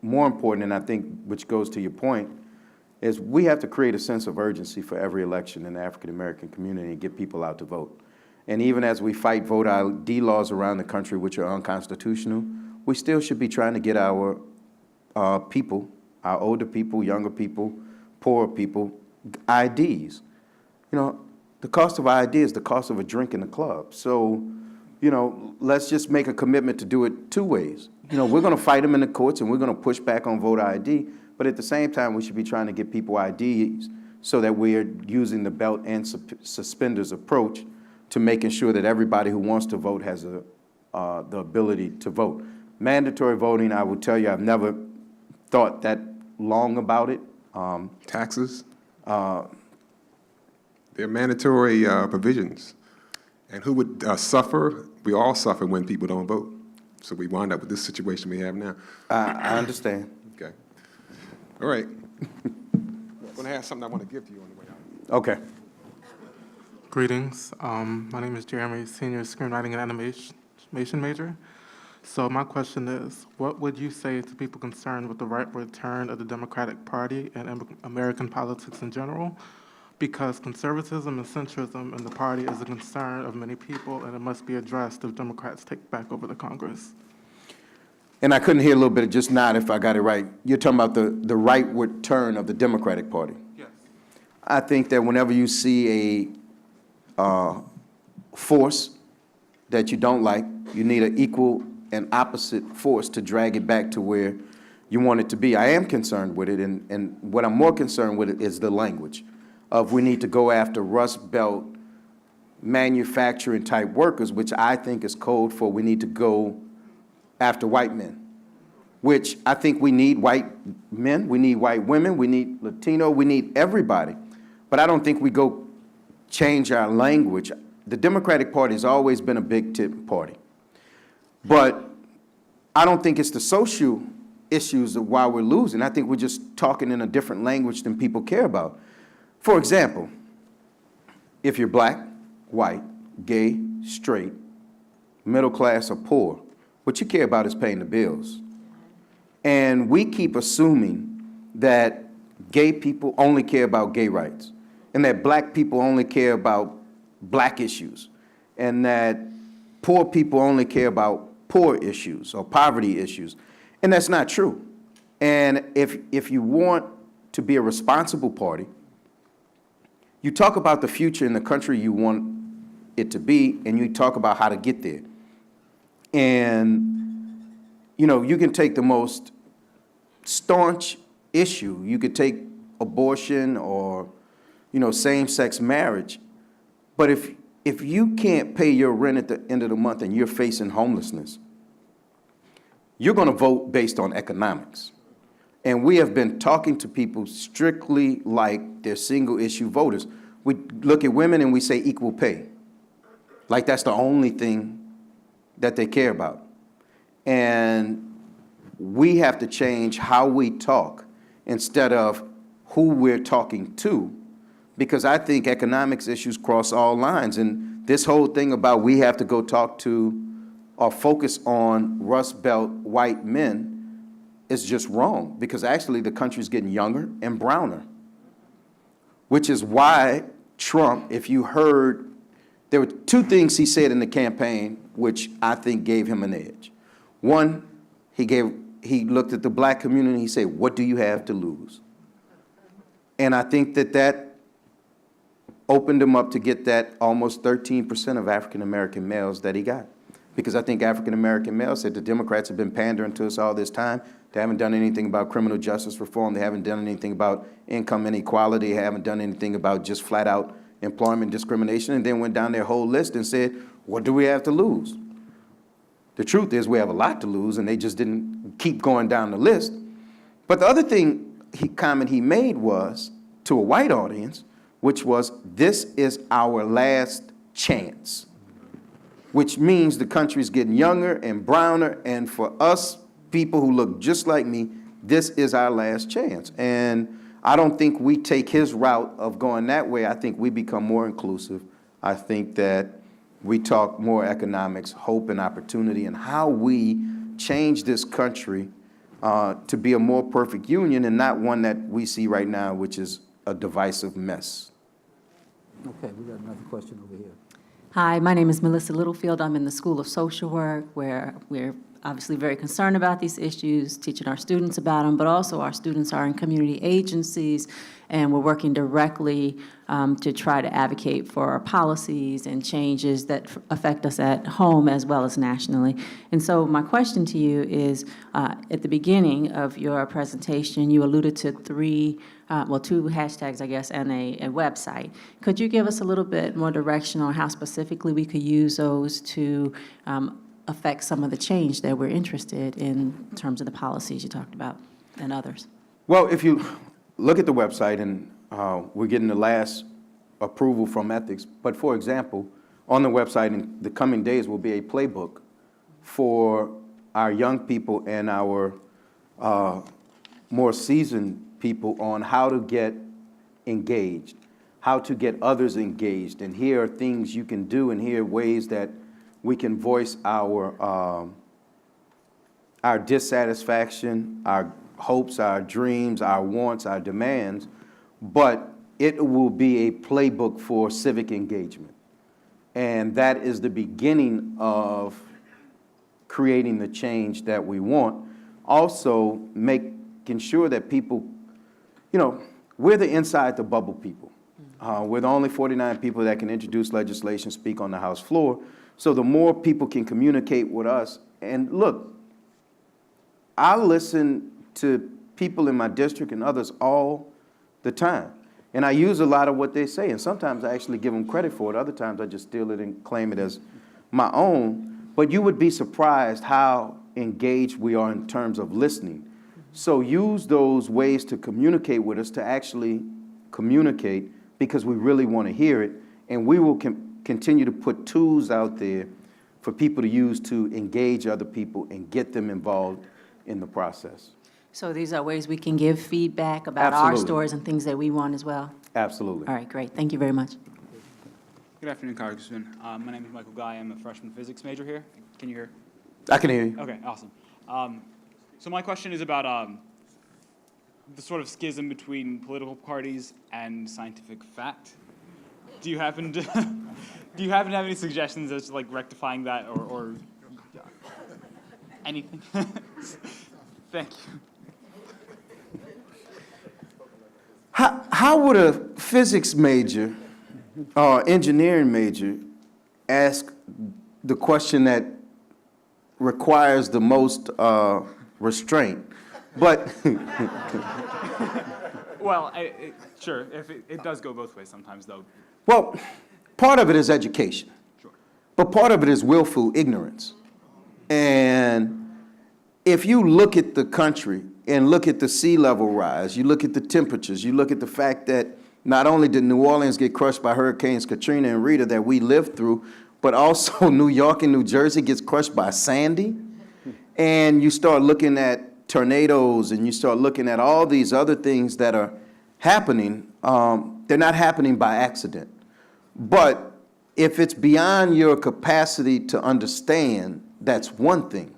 more important, and I think which goes to your point, is we have to create a sense of urgency for every election in the African American community and get people out to vote. And even as we fight voter ID laws around the country, which are unconstitutional, we still should be trying to get our people, our older people, younger people, poorer people, IDs. You know, the cost of ID is the cost of a drink in the club. So, you know, let's just make a commitment to do it two ways. You know, we're going to fight them in the courts and we're going to push back on voter ID, but at the same time, we should be trying to get people IDs so that we're using the belt and suspenders approach to making sure that everybody who wants to vote has the ability to vote. Mandatory voting, I will tell you, I've never thought that long about it. Taxes? They're mandatory provisions. And who would suffer? We all suffer when people don't vote. So we wind up with this situation we have now. I understand. Okay. All right. I'm going to have something I want to give to you on the way out. Okay. Greetings. My name is Jeremy, senior screenwriting and animation major. So my question is, what would you say to people concerned with the right return of the Democratic Party and American politics in general? Because conservatism and centrism in the party is a concern of many people, and it must be addressed if Democrats take back over the Congress. And I couldn't hear a little bit, just not if I got it right. You're talking about the rightward turn of the Democratic Party. Yes. I think that whenever you see a force that you don't like, you need an equal and opposite force to drag it back to where you want it to be. I am concerned with it, and what I'm more concerned with is the language of we need to go after Rust Belt manufacturing type workers, which I think is code for we need to go after white men, which I think we need white men, we need white women, we need Latino, we need everybody. But I don't think we go change our language. The Democratic Party has always been a big tip party. But I don't think it's the social issues of why we're losing. I think we're just talking in a different language than people care about. For example, if you're black, white, gay, straight, middle class, or poor, what you care about is paying the bills. And we keep assuming that gay people only care about gay rights, and that black people only care about black issues, and that poor people only care about poor issues or poverty issues. And that's not true. And if you want to be a responsible party, you talk about the future in the country you want it to be, and you talk about how to get there. And, you know, you can take the most staunch issue. You could take abortion or, you know, same-sex marriage. But if you can't pay your rent at the end of the month and you're facing homelessness, you're going to vote based on economics. And we have been talking to people strictly like they're single-issue voters. We look at women and we say equal pay, like that's the only thing that they care about. And we have to change how we talk instead of who we're talking to, because I think economics issues cross all lines. And this whole thing about we have to go talk to or focus on Rust Belt white men is just wrong, because actually the country's getting younger and browner, which is why Trump, if you heard, there were two things he said in the campaign which I think gave him an edge. One, he looked at the black community and he said, what do you have to lose? And I think that opened him up to get that almost 13% of African-American males that he got. Because I think African-American males said the Democrats have been pandering to us all this time. They haven't done anything about criminal justice reform. They haven't done anything about income inequality. They haven't done anything about just flat out employment discrimination, and then went down their whole list and said, what do we have to lose? The truth is we have a lot to lose, and they just didn't keep going down the list. But the other comment he made was to a white audience, which was, this is our last chance, which means the country's getting younger and browner, and for us people who look just like me, this is our last chance. And I don't think we take his route of going that way. I think we become more inclusive. I think that we talk more economics, hope, and opportunity, and how we change this country to be a more perfect union and not one that we see right now, which is a divisive mess. Okay, we got another question over here. Hi, my name is Melissa Littlefield. I'm in the School of Social Work, where we're obviously very concerned about these issues, teaching our students about them, but also our students are in community agencies, and we're working directly to try to advocate for our policies and changes that affect us at home as well as nationally. And so my question to you is, at the beginning of your presentation, you alluded to two hashtags, I guess, and a website. Could you give us a little bit more direction on how specifically we could use those to affect some of the change that we're interested in terms of the policies you talked about and others? Well, if you look at the website, and we're getting the last approval from ethics, but for example, on the website in the coming days will be a playbook for our young people and our more seasoned people on how to get engaged, how to get others engaged, and here are things you can do, and here are ways that we can voice our dissatisfaction, our hopes, our dreams, our wants, our demands, but it will be a playbook for civic engagement. And that is the beginning of creating the change that we want. Also, making sure that people, we're the inside the bubble people. We're the only 49 people that can introduce legislation, speak on the House floor. So the more people can communicate with us, and look, I listen to people in my district and others all the time. And I use a lot of what they say, and sometimes I actually give them credit for it. Other times I just steal it and claim it as my own. But you would be surprised how engaged we are in terms of listening. So use those ways to communicate with us, to actually communicate, because we really want to hear it. And we will continue to put tools out there for people to use to engage other people and get them involved in the process. So these are ways we can give feedback about our Absolutely. stories and things that we want as well? Absolutely. All right, great. Thank you very much. Good afternoon, Congressman. My name is Michael Guy. I'm a freshman physics major here. Can you hear? I can hear you. Okay, awesome. So my question is about the sort of schism between political parties and scientific fact. Do you happen to have any suggestions as to rectifying that or anything? Thank you. How would a physics major or engineering major ask the question that requires the most restraint? But Well, sure, if it does go both ways sometimes, though. well, part of it is education, Sure. but part of it is willful ignorance. And if you look at the country and look at the sea level rise, you look at the temperatures, you look at the fact that not only did New Orleans get crushed by Hurricanes Katrina and Rita that we lived through, but also New York and New Jersey gets crushed by Sandy. And you start looking at tornadoes and you start looking at all these other things that are happening. They're not happening by accident. But if it's beyond your capacity to understand, that's one thing.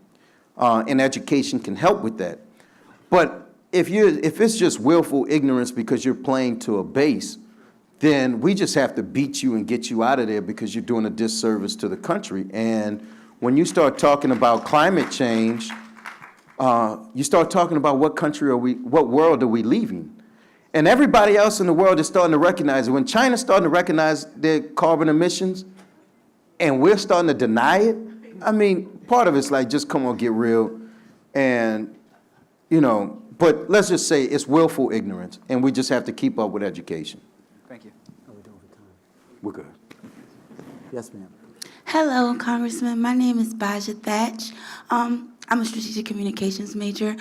And education can help with that. But if it's just willful ignorance because you're playing to a base, then we just have to beat you and get you out of there because you're doing a disservice to the country. And when you start talking about climate change, you start talking about what world are we leaving? And everybody else in the world is starting to recognize it. When China's starting to recognize their carbon emissions and we're starting to deny it, I mean, part of it's like, just come on, get real. And, but let's just say it's willful ignorance, and we just have to keep up with education. Thank you. We're good. Yes, ma'am. Hello, Congressman. My name is Baja Thatch. I'm a strategic communications major.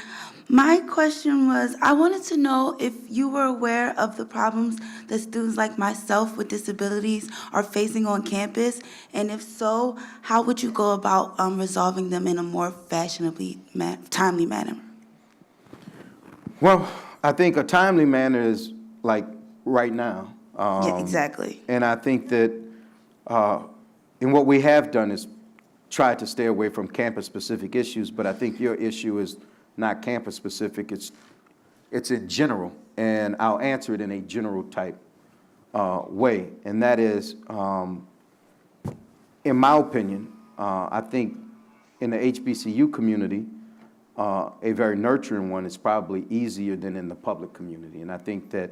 My question was, I wanted to know if you were aware of the problems that students like myself with disabilities are facing on campus, and if so, how would you go about resolving them in a more timely manner? Well, I think a timely manner is like right now. Yeah, exactly. And I think that and what we have done is try to stay away from campus-specific issues, but I think your issue is not campus-specific, it's in general, and I'll answer it in a general type way, and that is in my opinion, I think in the HBCU community, a very nurturing one is probably easier than in the public community. And I think that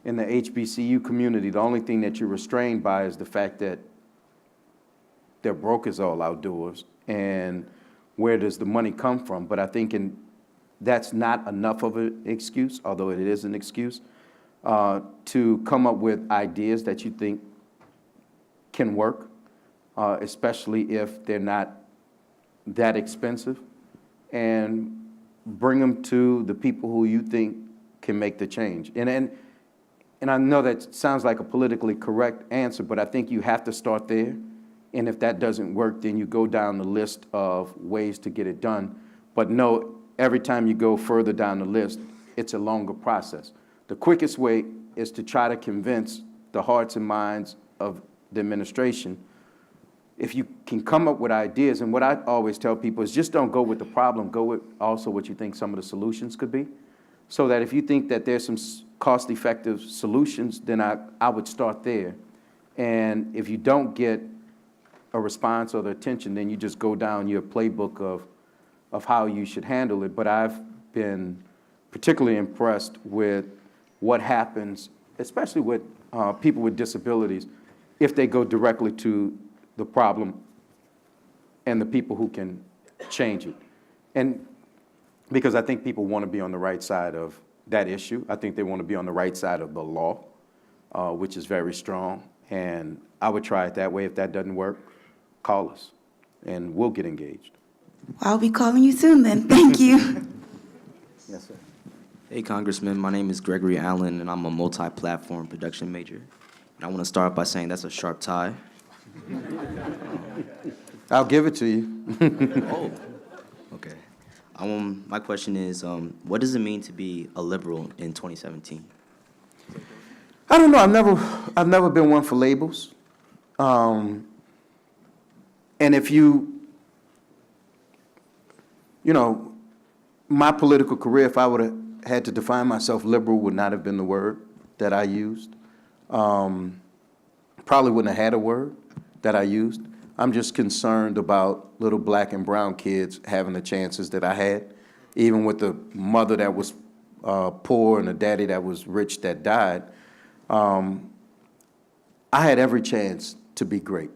in the HBCU community, the only thing that you're restrained by is the fact that they're broke as all outdoors, and where does the money come from? But I think that's not enough of an excuse, although it is an excuse, to come up with ideas that you think can work, especially if they're not that expensive, and bring them to the people who you think can make the change. And I know that sounds like a politically correct answer, but I think you have to start there. And if that doesn't work, then you go down the list of ways to get it done. But no, every time you go further down the list, it's a longer process. The quickest way is to try to convince the hearts and minds of the administration. If you can come up with ideas, and what I always tell people is just don't go with the problem, go with also what you think some of the solutions could be. So that if you think that there's some cost-effective solutions, then I would start there. And if you don't get a response or the attention, then you just go down your playbook of how you should handle it. But I've been particularly impressed with what happens, especially with people with disabilities, if they go directly to the problem and the people who can change it. And because I think people want to be on the right side of that issue. I think they want to be on the right side of the law, which is very strong. And I would try it that way. If that doesn't work, call us, and we'll get engaged. I'll be calling you soon then. Thank you. Yes, sir. Hey, Congressman. My name is Gregory Allen, and I'm a multi-platform production major. And I want to start by saying that's a sharp tie. I'll give it to you. Oh, okay. My question is, what does it mean to be a liberal in 2017? I don't know. I've never been one for labels. And if you know, my political career, if I would have had to define myself, liberal would not have been the word that I used. Probably wouldn't have had a word that I used. I'm just concerned about little black and brown kids having the chances that I had, even with the mother that was poor and a daddy that was rich that died. I had every chance to be great.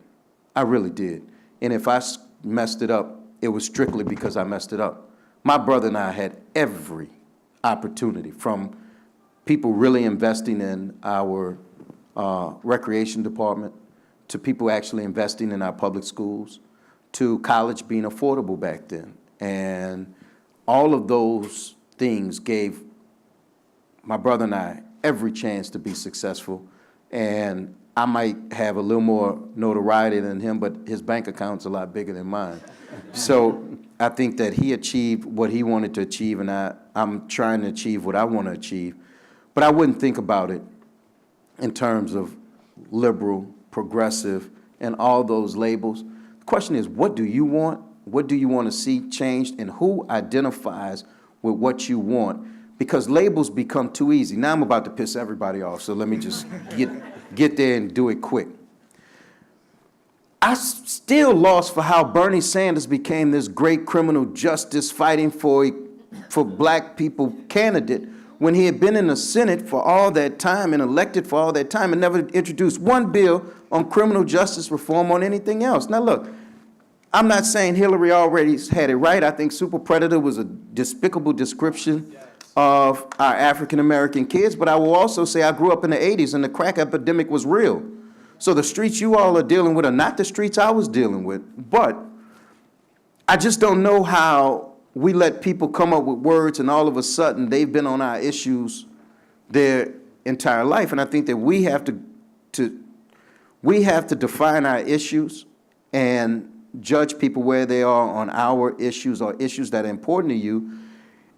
I really did. And if I messed it up, it was strictly because I messed it up. My brother and I had every opportunity, from people really investing in our recreation department, to people actually investing in our public schools, to college being affordable back then. And all of those things gave my brother and I every chance to be successful. And I might have a little more notoriety than him, but his bank account's a lot bigger than mine. So I think that he achieved what he wanted to achieve, and I'm trying to achieve what I want to achieve. But I wouldn't think about it in terms of liberal, progressive, and all those labels. The question is, what do you want? What do you want to see changed? And who identifies with what you want? Because labels become too easy. Now I'm about to piss everybody off, so let me just get there and do it quick. I still lost for how Bernie Sanders became this great criminal justice fighting for black people candidate when he had been in the Senate for all that time and elected for all that time and never introduced one bill on criminal justice reform on anything else. Now look, I'm not saying Hillary already had it right. I think super predator was a despicable description of our African-American kids, but I will also say I grew up in the 80s and the crack epidemic was real. So the streets you all are dealing with are not the streets I was dealing with. But I just don't know how we let people come up with words and all of a sudden they've been on our issues their entire life. And I think that we have to define our issues and judge people where they are on our issues or issues that are important to you.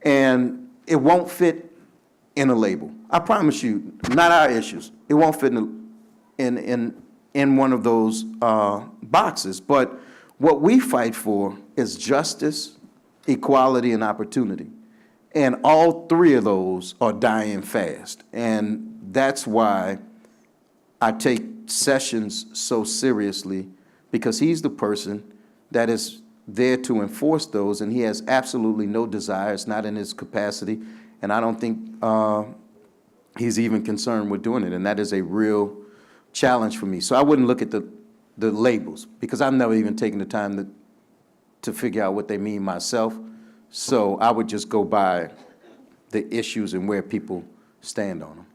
And it won't fit in a label. I promise you, not our issues. It won't fit in one of those boxes. But what we fight for is justice, equality, and opportunity. And all three of those are dying fast. And that's why I take sessions so seriously, because he's the person that is there to enforce those, and he has absolutely no desire. It's not in his capacity, and I don't think he's even concerned with doing it, and that is a real challenge for me. So I wouldn't look at the labels, because I've never even taken the time to figure out what they mean myself. So I would just go by the issues and where people stand on them.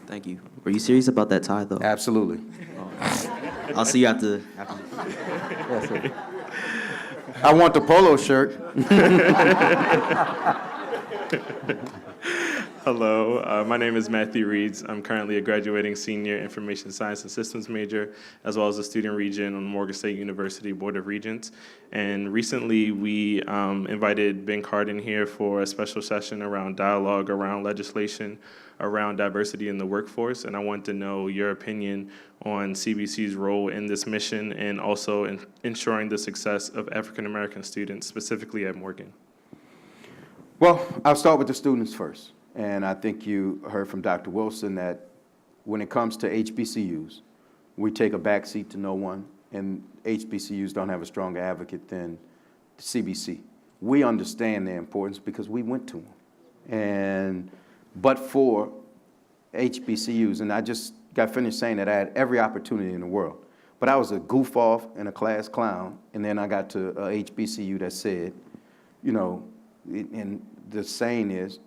Thank you. Were you serious about that tie, though? Absolutely. I'll see you after. Yes, sir. I want the polo shirt. Hello, my name is Matthew Reeds. I'm currently a graduating senior information science and systems major, as well as a student regent on Morgan State University Board of Regents. And recently we invited Ben Cardin here for a special session around dialogue, around legislation, around diversity in the workforce. And I want to know your opinion on CBC's role in this mission and also in ensuring the success of African American students, specifically at Morgan. Well, I'll start with the students first. And I think you heard from Dr. Wilson that when it comes to HBCUs, we take a backseat to no one, and HBCUs don't have a stronger advocate than the CBC. We understand their importance because we went to them. But for HBCUs, and I just got finished saying that I had every opportunity in the world, but I was a goof off and a class clown, and then I got to a HBCU that said, you know, and the saying is,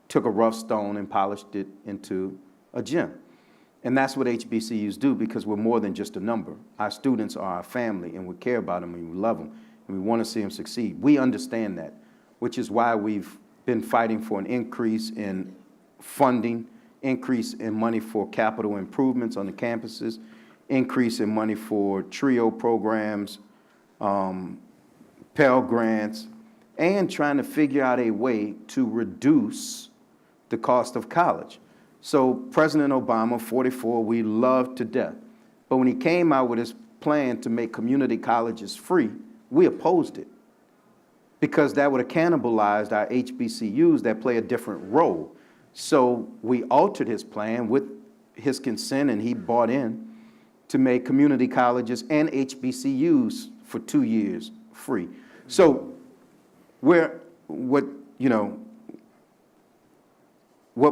took a rough stone and polished it into a gem. And that's what HBCUs do, because we're more than just a number. Our students are our family, and we care about them, and we love them, and we want to see them succeed. We understand that, which is why we've been fighting for an increase in funding, increase in money for capital improvements on the campuses, increase in money for TRIO programs, Pell Grants, and trying to figure out a way to reduce the cost of college. So President Obama, 44, we loved to death. But when he came out with his plan to make community colleges free, we opposed it, because that would have cannibalized our HBCUs that play a different role. So we altered his plan with his consent, and he bought in to make community colleges and HBCUs for 2 years free. So what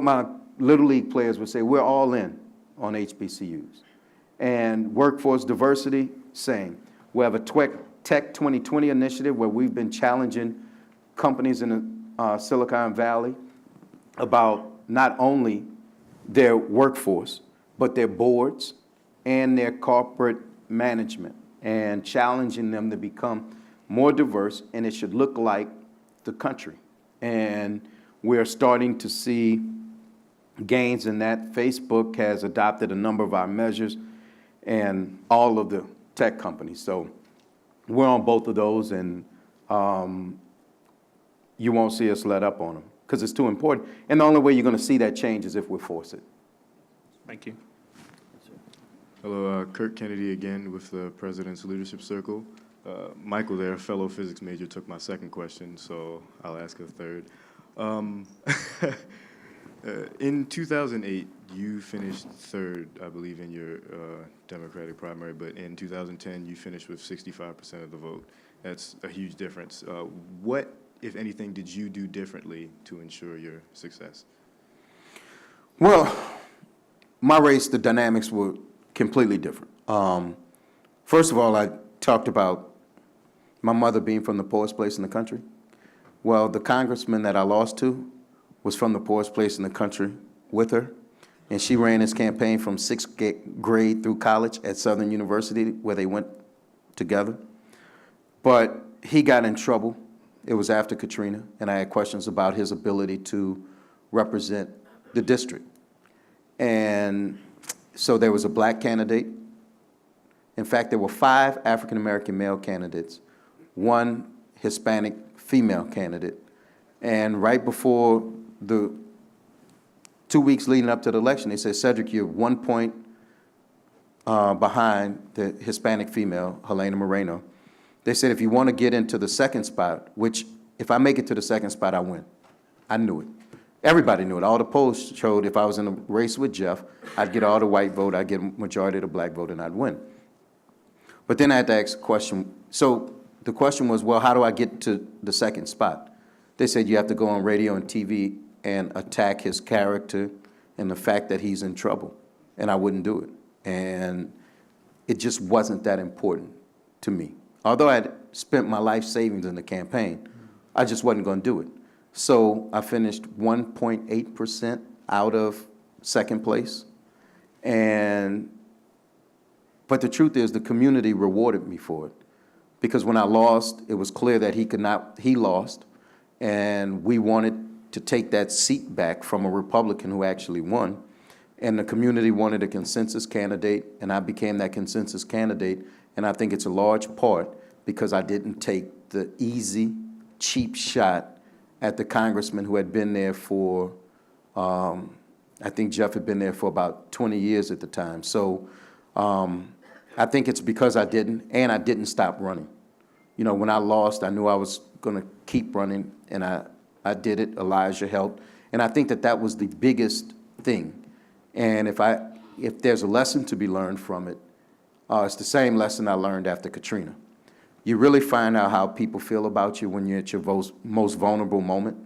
my Little League players would say, we're all in on HBCUs. And workforce diversity, same. We have a Tech 2020 initiative where we've been challenging companies in the Silicon Valley about not only their workforce, but their boards and their corporate management, and challenging them to become more diverse, and it should look like the country. And we're starting to see gains in that. Facebook has adopted a number of our measures, and all of the tech companies. So we're on both of those, and you won't see us let up on them, because it's too important. And the only way you're going to see that change is if we force it. Thank you. Hello, Kirk Kennedy again with the President's Leadership Circle. Michael there, fellow physics major, took my second question, so I'll ask a third. In 2008, you finished third, I believe, in your Democratic primary, but in 2010, you finished with 65% of the vote. That's a huge difference. What, if anything, did you do differently to ensure your success? Well, my race, the dynamics were completely different. First of all, I talked about my mother being from the poorest place in the country. Well, the congressman that I lost to was from the poorest place in the country with her, and she ran his campaign from 6th grade through college at Southern University, where they went together. But he got in trouble. It was after Katrina, and I had questions about his ability to represent the district. And so there was a black candidate. In fact, there were 5 African-American male candidates, 1 Hispanic female candidate. And right before the 2 weeks leading up to the election, they said, Cedric, you're 1 point behind the Hispanic female, Helena Moreno. They said, if you want to get into the second spot, which if I make it to the second spot, I win. I knew it. Everybody knew it. All the polls showed if I was in a race with Jeff, I'd get all the white vote, I'd get a majority of the black vote, and I'd win. But then I had to ask a question. So the question was, well, how do I get to the second spot? They said you have to go on radio and TV and attack his character and the fact that he's in trouble. And I wouldn't do it. And it just wasn't that important to me. Although I had spent my life savings in the campaign, I just wasn't going to do it. So I finished 1.8% out of second place. But the truth is the community rewarded me for it. Because when I lost, it was clear that he lost, and we wanted to take that seat back from a Republican who actually won. And the community wanted a consensus candidate, and I became that consensus candidate. And I think it's a large part because I didn't take the easy, cheap shot at the congressman who had been there for, I think Jeff had been there for about 20 years at the time. So I think it's because I didn't stop running. You know, when I lost, I knew I was going to keep running, and I did it. Elijah helped. And I think that was the biggest thing. And if there's a lesson to be learned from it, it's the same lesson I learned after Katrina. You really find out how people feel about you when you're at your most vulnerable moment.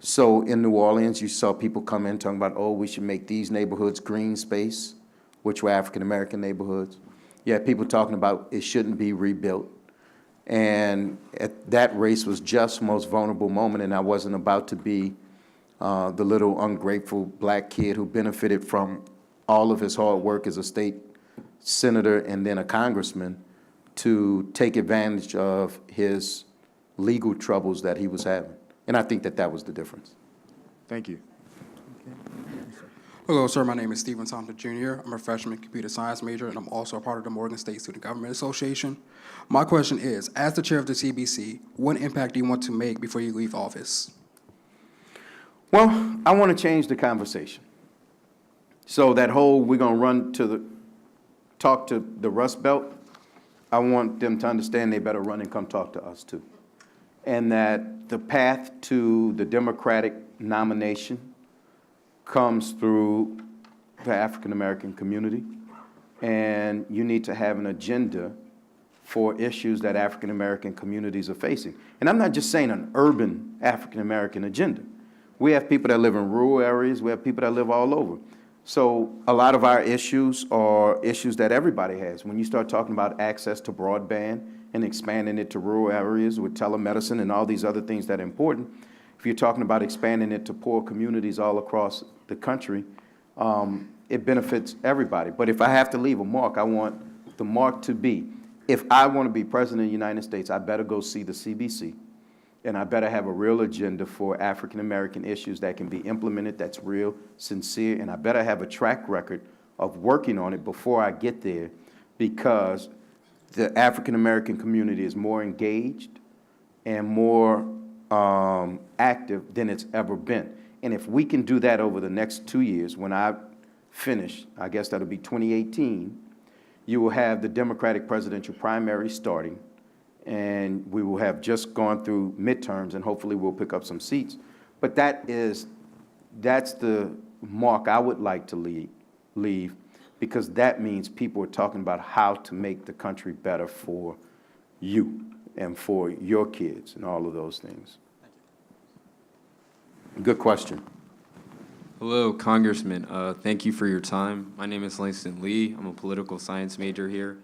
So in New Orleans, you saw people come in talking about, oh, we should make these neighborhoods green space, which were African-American neighborhoods. You had people talking about it shouldn't be rebuilt. And that race was just most vulnerable moment, and I wasn't about to be the little ungrateful black kid who benefited from all of his hard work as a state senator and then a congressman to take advantage of his legal troubles that he was having. And I think that was the difference. Thank you. Hello, sir. My name is Stephen Thompson, Jr. I'm a freshman computer science major, and I'm also a part of the Morgan State Student Government Association. My question is, as the chair of the CBC, what impact do you want to make before you leave office? Well, I want to change the conversation. So that whole we're going to run talk to the Rust Belt, I want them to understand they better run and come talk to us too. And that the path to the Democratic nomination comes through the African-American community. And you need to have an agenda for issues that African-American communities are facing. And I'm not just saying an urban African-American agenda. We have people that live in rural areas. We have people that live all over. So a lot of our issues are issues that everybody has. When you start talking about access to broadband and expanding it to rural areas with telemedicine and all these other things that are important, if you're talking about expanding it to poor communities all across the country, it benefits everybody. But if I have to leave a mark, I want the mark to be, if I want to be president of the United States, I better go see the CBC. And I better have a real agenda for African-American issues that can be implemented, that's real, sincere, and I better have a track record of working on it before I get there, because the African-American community is more engaged and more active than it's ever been. And if we can do that over the next 2 years, when I finish, I guess that'll be 2018, you will have the Democratic presidential primary starting, and we will have just gone through midterms, and hopefully we'll pick up some seats. But that's the mark I would like to leave, because that means people are talking about how to make the country better for you and for your kids and all of those things. Good question. Hello, Congressman. Thank you for your time. My name is Langston Lee. I'm a political science major here.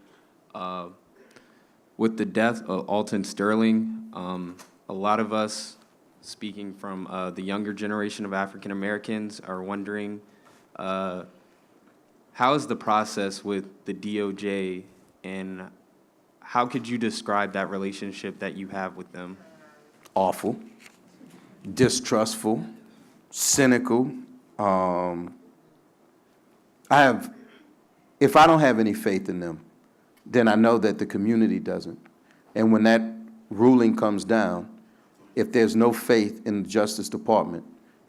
With the death of Alton Sterling, a lot of us, speaking from the younger generation of African Americans, are wondering, how is the process with the DOJ, and how could you describe that relationship that you have with them? Awful, distrustful, cynical. If I don't have any faith in them, then I know that the community doesn't. And when that ruling comes down, if there's no faith in the Justice Department,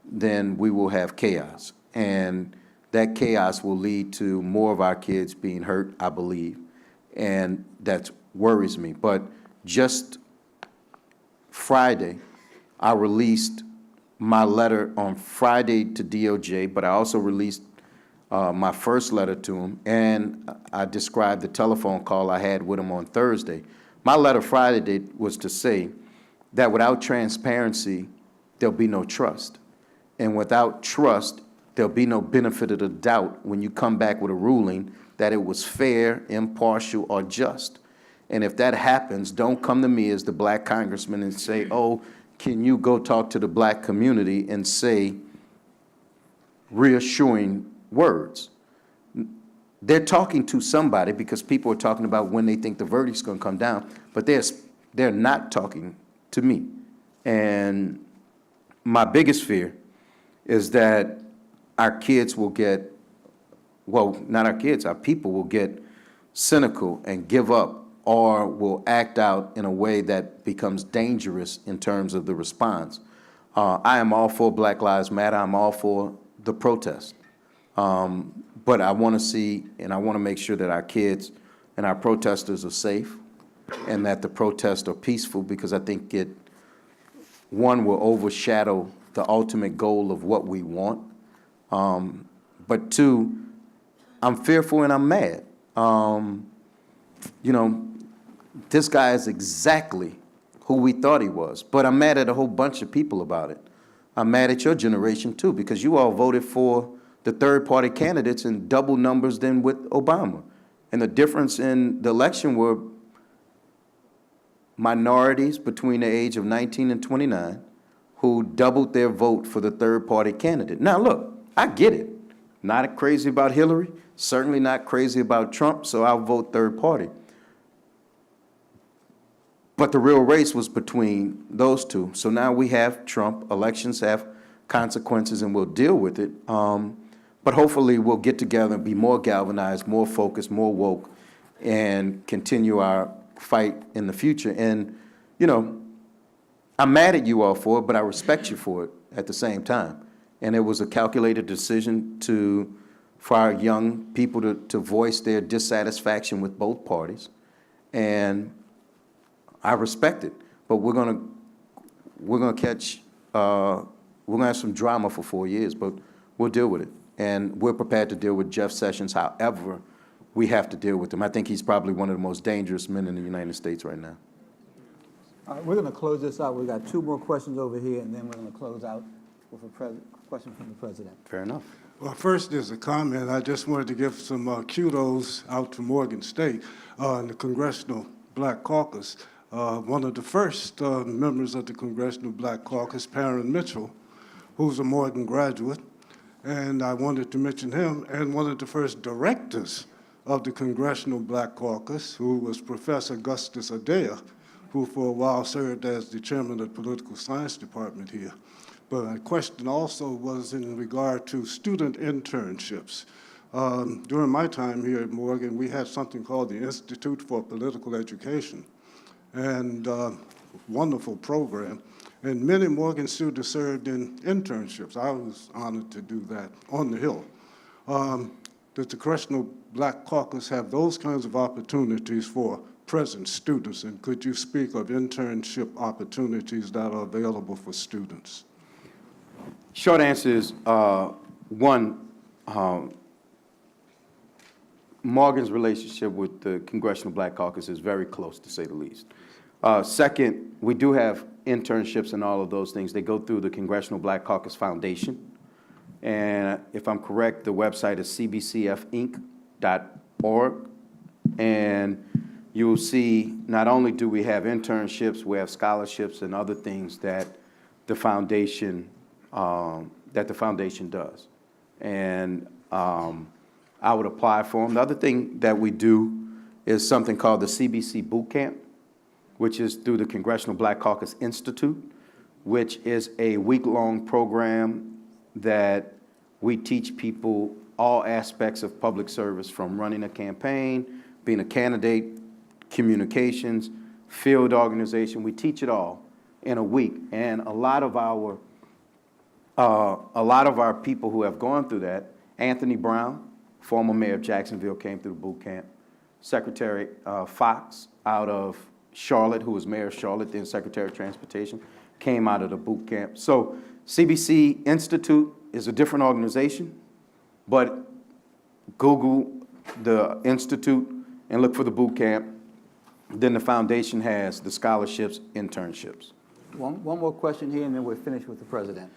then we will have chaos. And that chaos will lead to more of our kids being hurt, I believe. And that worries me. But just Friday, I released my letter on Friday to DOJ, but I also released my first letter to him, and I described the telephone call I had with him on Thursday. My letter Friday was to say that without transparency, there'll be no trust. And without trust, there'll be no benefit of the doubt when you come back with a ruling that it was fair, impartial, or just. And if that happens, don't come to me as the black congressman and say, oh, can you go talk to the black community and say reassuring words? They're talking to somebody because people are talking about when they think the verdict's going to come down, but they're not talking to me. And my biggest fear is that our kids will get, well, not our kids, our people will get cynical and give up, or will act out in a way that becomes dangerous in terms of the response. I am all for Black Lives Matter. I'm all for the protest. But I want to see, and I want to make sure that our kids and our protesters are safe and that the protests are peaceful, because I think one, will overshadow the ultimate goal of what we want. But two, I'm fearful and I'm mad. This guy is exactly who we thought he was, but I'm mad at a whole bunch of people about it. I'm mad at your generation too, because you all voted for the third-party candidates in double numbers than with Obama. And the difference in the election were minorities between the age of 19 and 29 who doubled their vote for the third-party candidate. Now, look, I get it. Not crazy about Hillary, certainly not crazy about Trump, so I'll vote third party. But the real race was between those two. So now we have Trump. Elections have consequences, and we'll deal with it. But hopefully we'll get together and be more galvanized, more focused, more woke, and continue our fight in the future. And, I'm mad at you all for it, but I respect you for it at the same time. And it was a calculated decision for our young people to voice their dissatisfaction with both parties. And I respect it, but we're gonna have some drama for 4 years, but we'll deal with it. And we're prepared to deal with Jeff Sessions however we have to deal with him. I think he's probably one of the most dangerous men in the United States right now. All right, we're going to close this out. We've got 2 more questions over here, and then we're going to close out with a question from the president. Fair enough. Well, first, there's a comment. I just wanted to give some kudos out to Morgan State and the Congressional Black Caucus. One of the first members of the Congressional Black Caucus, Perrin Mitchell, who's a Morgan graduate, and I wanted to mention him, and one of the first directors of the Congressional Black Caucus, who was Professor Augustus Adair, who for a while served as the chairman of the Political Science Department here. But my question also was in regard to student internships. During my time here at Morgan, we had something called the Institute for Political Education, and wonderful program. And many Morgan students served in internships. I was honored to do that on the Hill. Does the Congressional Black Caucus have those kinds of opportunities for present students? And could you speak of internship opportunities that are available for students? Short answer is, one, Morgan's relationship with the Congressional Black Caucus is very close, to say the least. Second, we do have internships and all of those things. They go through the Congressional Black Caucus Foundation. And if I'm correct, the website is cbcfinc.org. And you will see not only do we have internships, we have scholarships and other things that the foundation does. And I would apply for them. The other thing that we do is something called the Cbc Boot Camp, which is through the Congressional Black Caucus Institute, which is a week-long program that we teach people all aspects of public service, from running a campaign, being a candidate, communications, field organization. We teach it all in a week. And a lot of our people who have gone through that, Anthony Brown, former mayor of Jacksonville, came through the boot camp. Secretary Fox out of Charlotte, who was mayor of Charlotte, then Secretary of Transportation, came out of the boot camp. So CBC Institute is a different organization, but Google the institute and look for the boot camp. Then the foundation has the scholarships, internships. One more question here, and then we're finished with the president.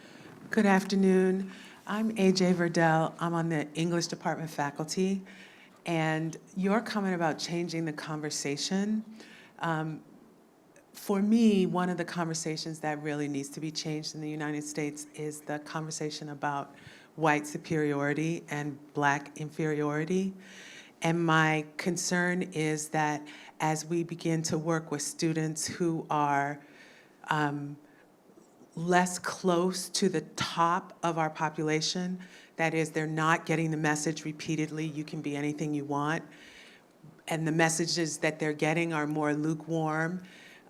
Good afternoon. I'm AJ Verdell. I'm on the English department faculty. And your comment about changing the conversation, for me, one of the conversations that really needs to be changed in the United States is the conversation about white superiority and Black inferiority. And my concern is that as we begin to work with students who are less close to the top of our population, that is, they're not getting the message repeatedly, you can be anything you want, and the messages that they're getting are more lukewarm,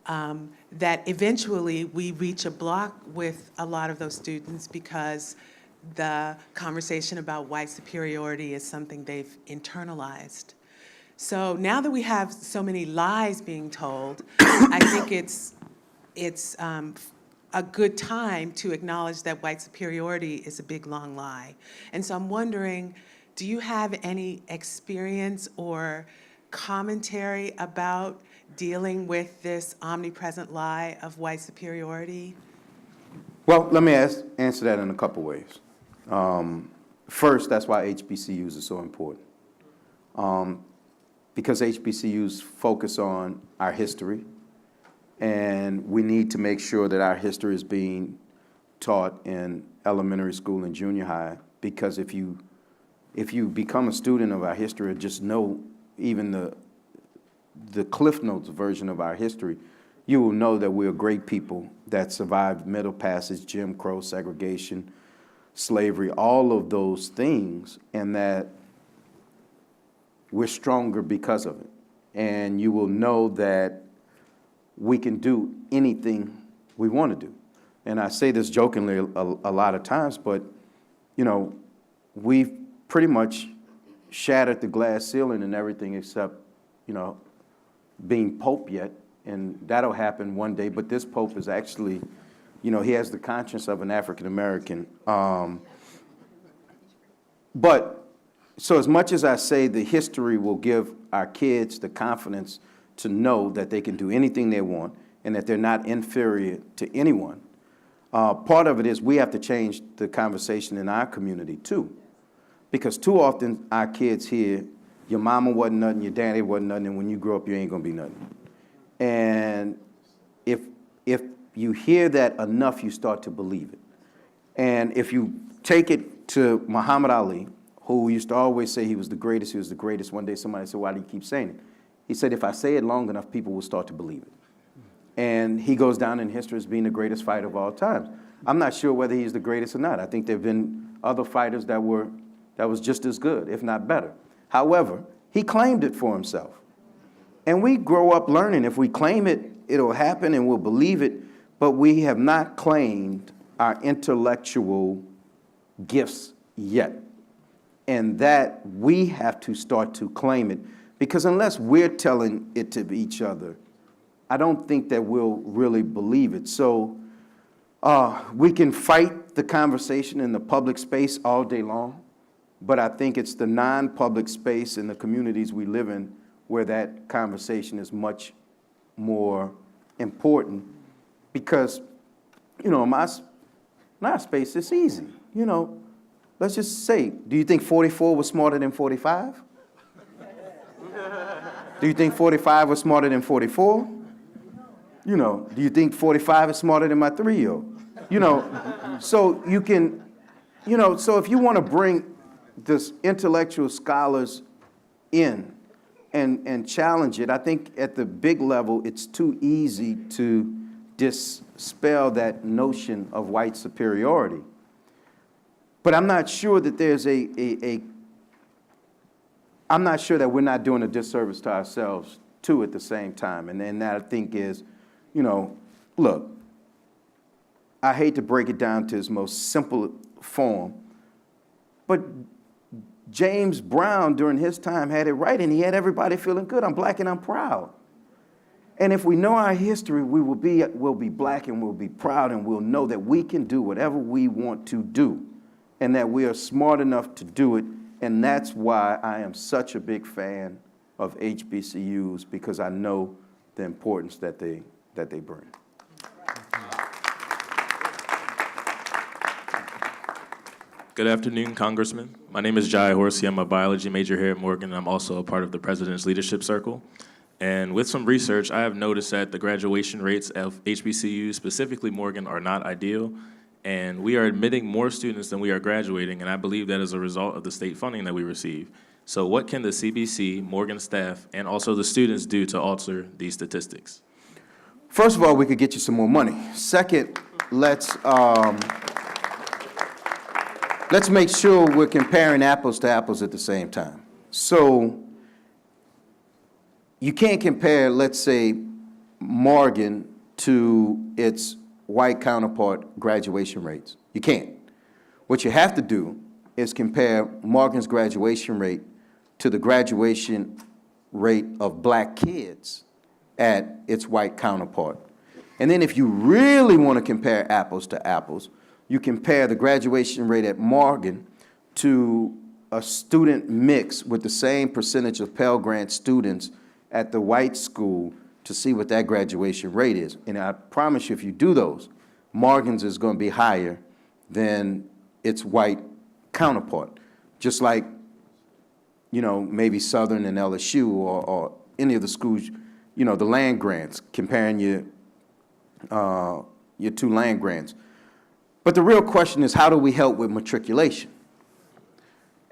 that eventually we reach a block with a lot of those students because the conversation about white superiority is something they've internalized. So now that we have so many lies being told, I think it's a good time to acknowledge that white superiority is a big, long lie. And so I'm wondering, do you have any experience or commentary about dealing with this omnipresent lie of white superiority? Well, let me answer that in a couple ways. First, that's why HBCUs are so important. Because HBCUs focus on our history, and we need to make sure that our history is being taught in elementary school and junior high, because if you become a student of our history or just know even the Cliff Notes version of our history, you will know that we're great people that survived Middle Passage, Jim Crow, segregation, slavery, all of those things, and that we're stronger because of it. And you will know that we can do anything we want to do. And I say this jokingly a lot of times, but, you know, we've pretty much shattered the glass ceiling and everything except, you know, being Pope yet. And that'll happen one day. But this Pope is actually, you know, he has the conscience of an African American. But so as much as I say the history will give our kids the confidence to know that they can do anything they want and that they're not inferior to anyone, part of it is we have to change the conversation in our community too. Because too often our kids hear, your mama wasn't nothing, your daddy wasn't nothing, and when you grow up, you ain't gonna be nothing. And if you hear that enough, you start to believe it. And if you take it to Muhammad Ali, who used to always say he was the greatest, one day somebody said, why do you keep saying it? He said, if I say it long enough, people will start to believe it. And he goes down in history as being the greatest fighter of all time. I'm not sure whether he's the greatest or not. I think there have been other fighters that was just as good, if not better. However, he claimed it for himself. And we grow up learning, if we claim it, it'll happen and we'll believe it, but we have not claimed our intellectual gifts yet. And that we have to start to claim it, because unless we're telling it to each other, I don't think that we'll really believe it. So we can fight the conversation in the public space all day long, but I think it's the non-public space in the communities we live in where that conversation is much more important, because, you know, in our space, it's easy. You know, let's just say, do you think 44 was smarter than 45? Do you think 45 was smarter than 44? You know, do you think 45 is smarter than my 3-year-old? You know, so you can, you know, so if you want to bring this intellectual scholars in and challenge it, I think at the big level, it's too easy to dispel that notion of white superiority. But I'm not sure that there's I'm not sure that we're not doing a disservice to ourselves too at the same time. And then that I think is, you know, look, I hate to break it down to its most simple form, but James Brown during his time had it right, and he had everybody feeling good. I'm black and I'm proud. And if we know our history, we'll be black and we'll be proud, and we'll know that we can do whatever we want to do, and that we are smart enough to do it, And that's why I am such a big fan of HBCUs, because I know the importance that they bring. Good afternoon, Congressman. My name is Jai Horsey. I'm a biology major here at Morgan, and I'm also a part of the President's Leadership Circle. And with some research, I have noticed that the graduation rates of HBCUs, specifically Morgan, are not ideal. And we are admitting more students than we are graduating, and I believe that is a result of the state funding that we receive. So what can the CBC, Morgan staff, and also the students do to alter these statistics? First of all, we could get you some more money. Second, let's make sure we're comparing apples to apples at the same time. So you can't compare, let's say, Morgan to its white counterpart graduation rates. You can't. What you have to do is compare Morgan's graduation rate to the graduation rate of black kids at its white counterpart. And then if you really want to compare apples to apples, you compare the graduation rate at Morgan to a student mix with the same percentage of Pell Grant students at the white school to see what that graduation rate is. And I promise you, if you do those, Morgan's is going to be higher than its white counterpart. Just like, you know, maybe Southern and LSU or any of the schools, you know, the land grants, comparing your two land grants. But the real question is, how do we help with matriculation?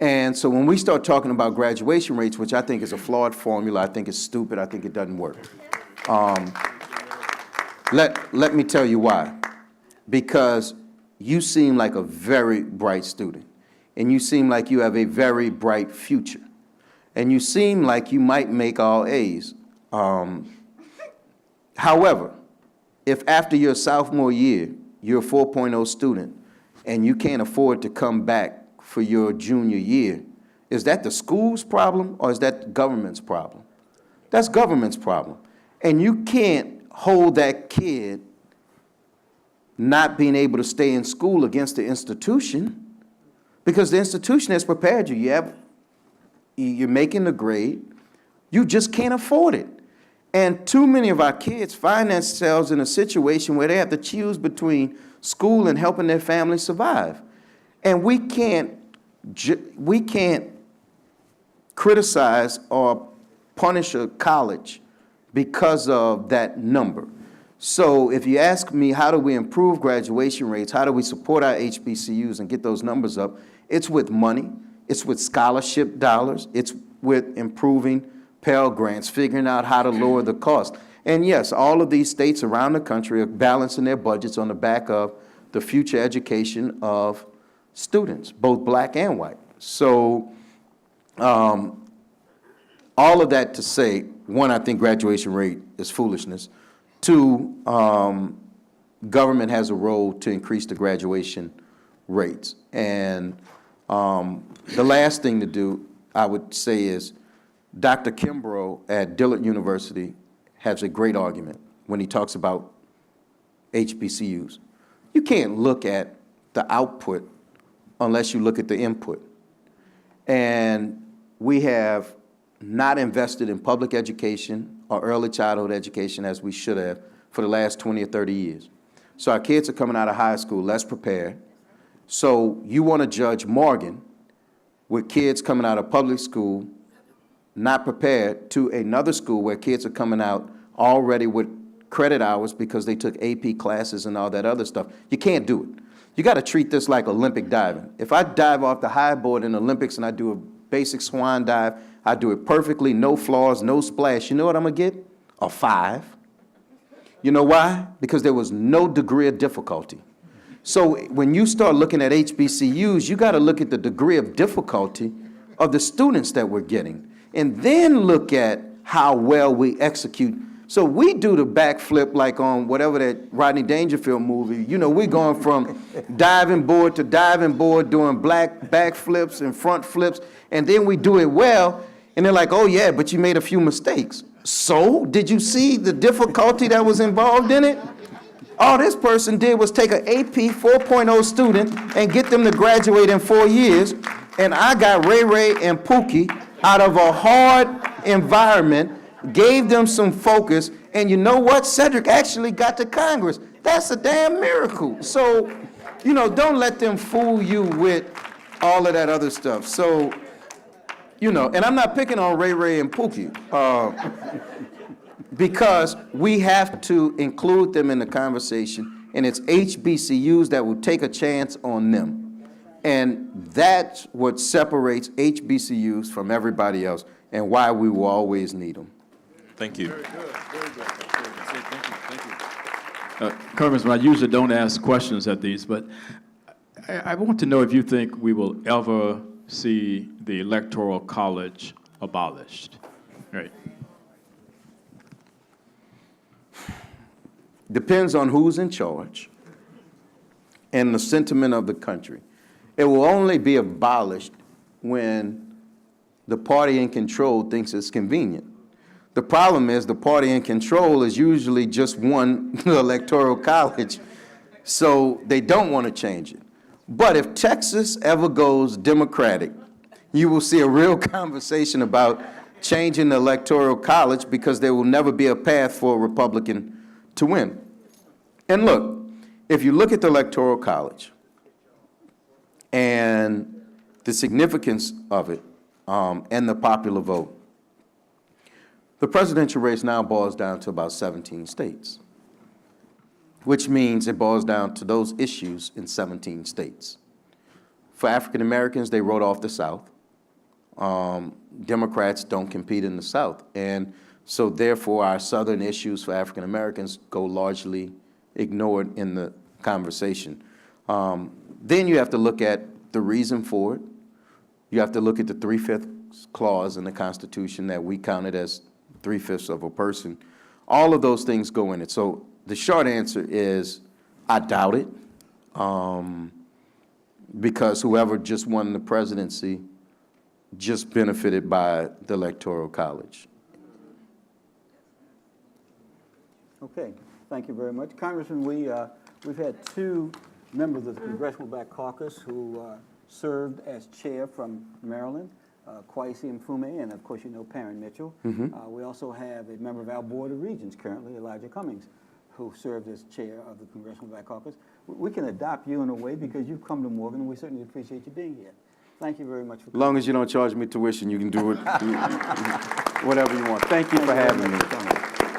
And so when we start talking about graduation rates, which I think is a flawed formula, I think it's stupid, I think it doesn't work. Let me tell you why. Because you seem like a very bright student, and you seem like you have a very bright future, and you seem like you might make all A's. However, if after your sophomore year, you're a 4.0 student, and you can't afford to come back for your junior year, is that the school's problem or is that the government's problem? That's government's problem. And you can't hold that kid not being able to stay in school against the institution, because the institution has prepared you. You're making the grade. You just can't afford it. And too many of our kids find themselves in a situation where they have to choose between school and helping their family survive. And we can't criticize or punish a college because of that number. So if you ask me, how do we improve graduation rates? How do we support our HBCUs and get those numbers up? It's with money. It's with scholarship dollars. It's with improving Pell Grants, figuring out how to lower the cost. And yes, all of these states around the country are balancing their budgets on the back of the future education of students, both black and white. So all of that to say, one, I think graduation rate is foolishness. Two, government has a role to increase the graduation rates. And the last thing to do, I would say, is Dr. Kimbrough at Dillard University has a great argument when he talks about HBCUs. You can't look at the output unless you look at the input. And we have not invested in public education or early childhood education as we should have for the last 20 or 30 years. So our kids are coming out of high school less prepared. So you want to judge Morgan with kids coming out of public school not prepared to another school where kids are coming out already with credit hours because they took AP classes and all that other stuff. You can't do it. You got to treat this like Olympic diving. If I dive off the high board in the Olympics and I do a basic swan dive, I do it perfectly, no flaws, no splash. You know what I'm going to get? A 5. You know why? Because there was no degree of difficulty. So when you start looking at HBCUs, you got to look at the degree of difficulty of the students that we're getting, and then look at how well we execute. So we do the backflip like on whatever that Rodney Dangerfield movie. You know, we're going from diving board to diving board, doing backflips and front flips, and then we do it well, and they're like, oh yeah, but you made a few mistakes. So, did you see the difficulty that was involved in it? All this person did was take an AP 4.0 student and get them to graduate in 4 years, And I got Ray Ray and Pookie out of a hard environment, gave them some focus, and you know what? Cedric actually got to Congress. That's a damn miracle. So, don't let them fool you with all of that other stuff. So, and I'm not picking on Ray Ray and Pookie, because we have to include them in the conversation, and it's HBCUs that will take a chance on them. And that's what separates HBCUs from everybody else, and why we will always need them. Thank you. Congressman, I usually don't ask questions at these, but I want to know if you think we will ever see the Electoral College abolished. Right. Depends on who's in charge and the sentiment of the country. It will only be abolished when the party in control thinks it's convenient. The problem is the party in control is usually just one electoral college, so they don't want to change it. But if Texas ever goes Democratic, you will see a real conversation about changing the electoral college, because there will never be a path for a Republican to win. And look, if you look at the electoral college and the significance of it, and the popular vote, the presidential race now boils down to about 17 states, which means it boils down to those issues in 17 states. For African Americans, they wrote off the South. Democrats don't compete in the South. And so therefore, our Southern issues for African Americans go largely ignored in the conversation. Then you have to look at the reason for it. You have to look at the 3/5 clause in the Constitution that we counted as 3/5 of a person. All of those things go in it. So the short answer is, I doubt it, because whoever just won the presidency just benefited by the Electoral College. Okay, thank you very much. Congressman, we've had two members of the Congressional Black Caucus who served as chair from Maryland, Kwesi Mfume, and of course you know Perrin Mitchell. We also have a member of our Board of Regents currently, Elijah Cummings, who served as chair of the Congressional Black Caucus. We can adopt you in a way because you've come to Morgan, and we certainly appreciate you being here. Thank you very much for coming. As long as you don't charge me tuition, you can do it, whatever you want. Thank you for having me.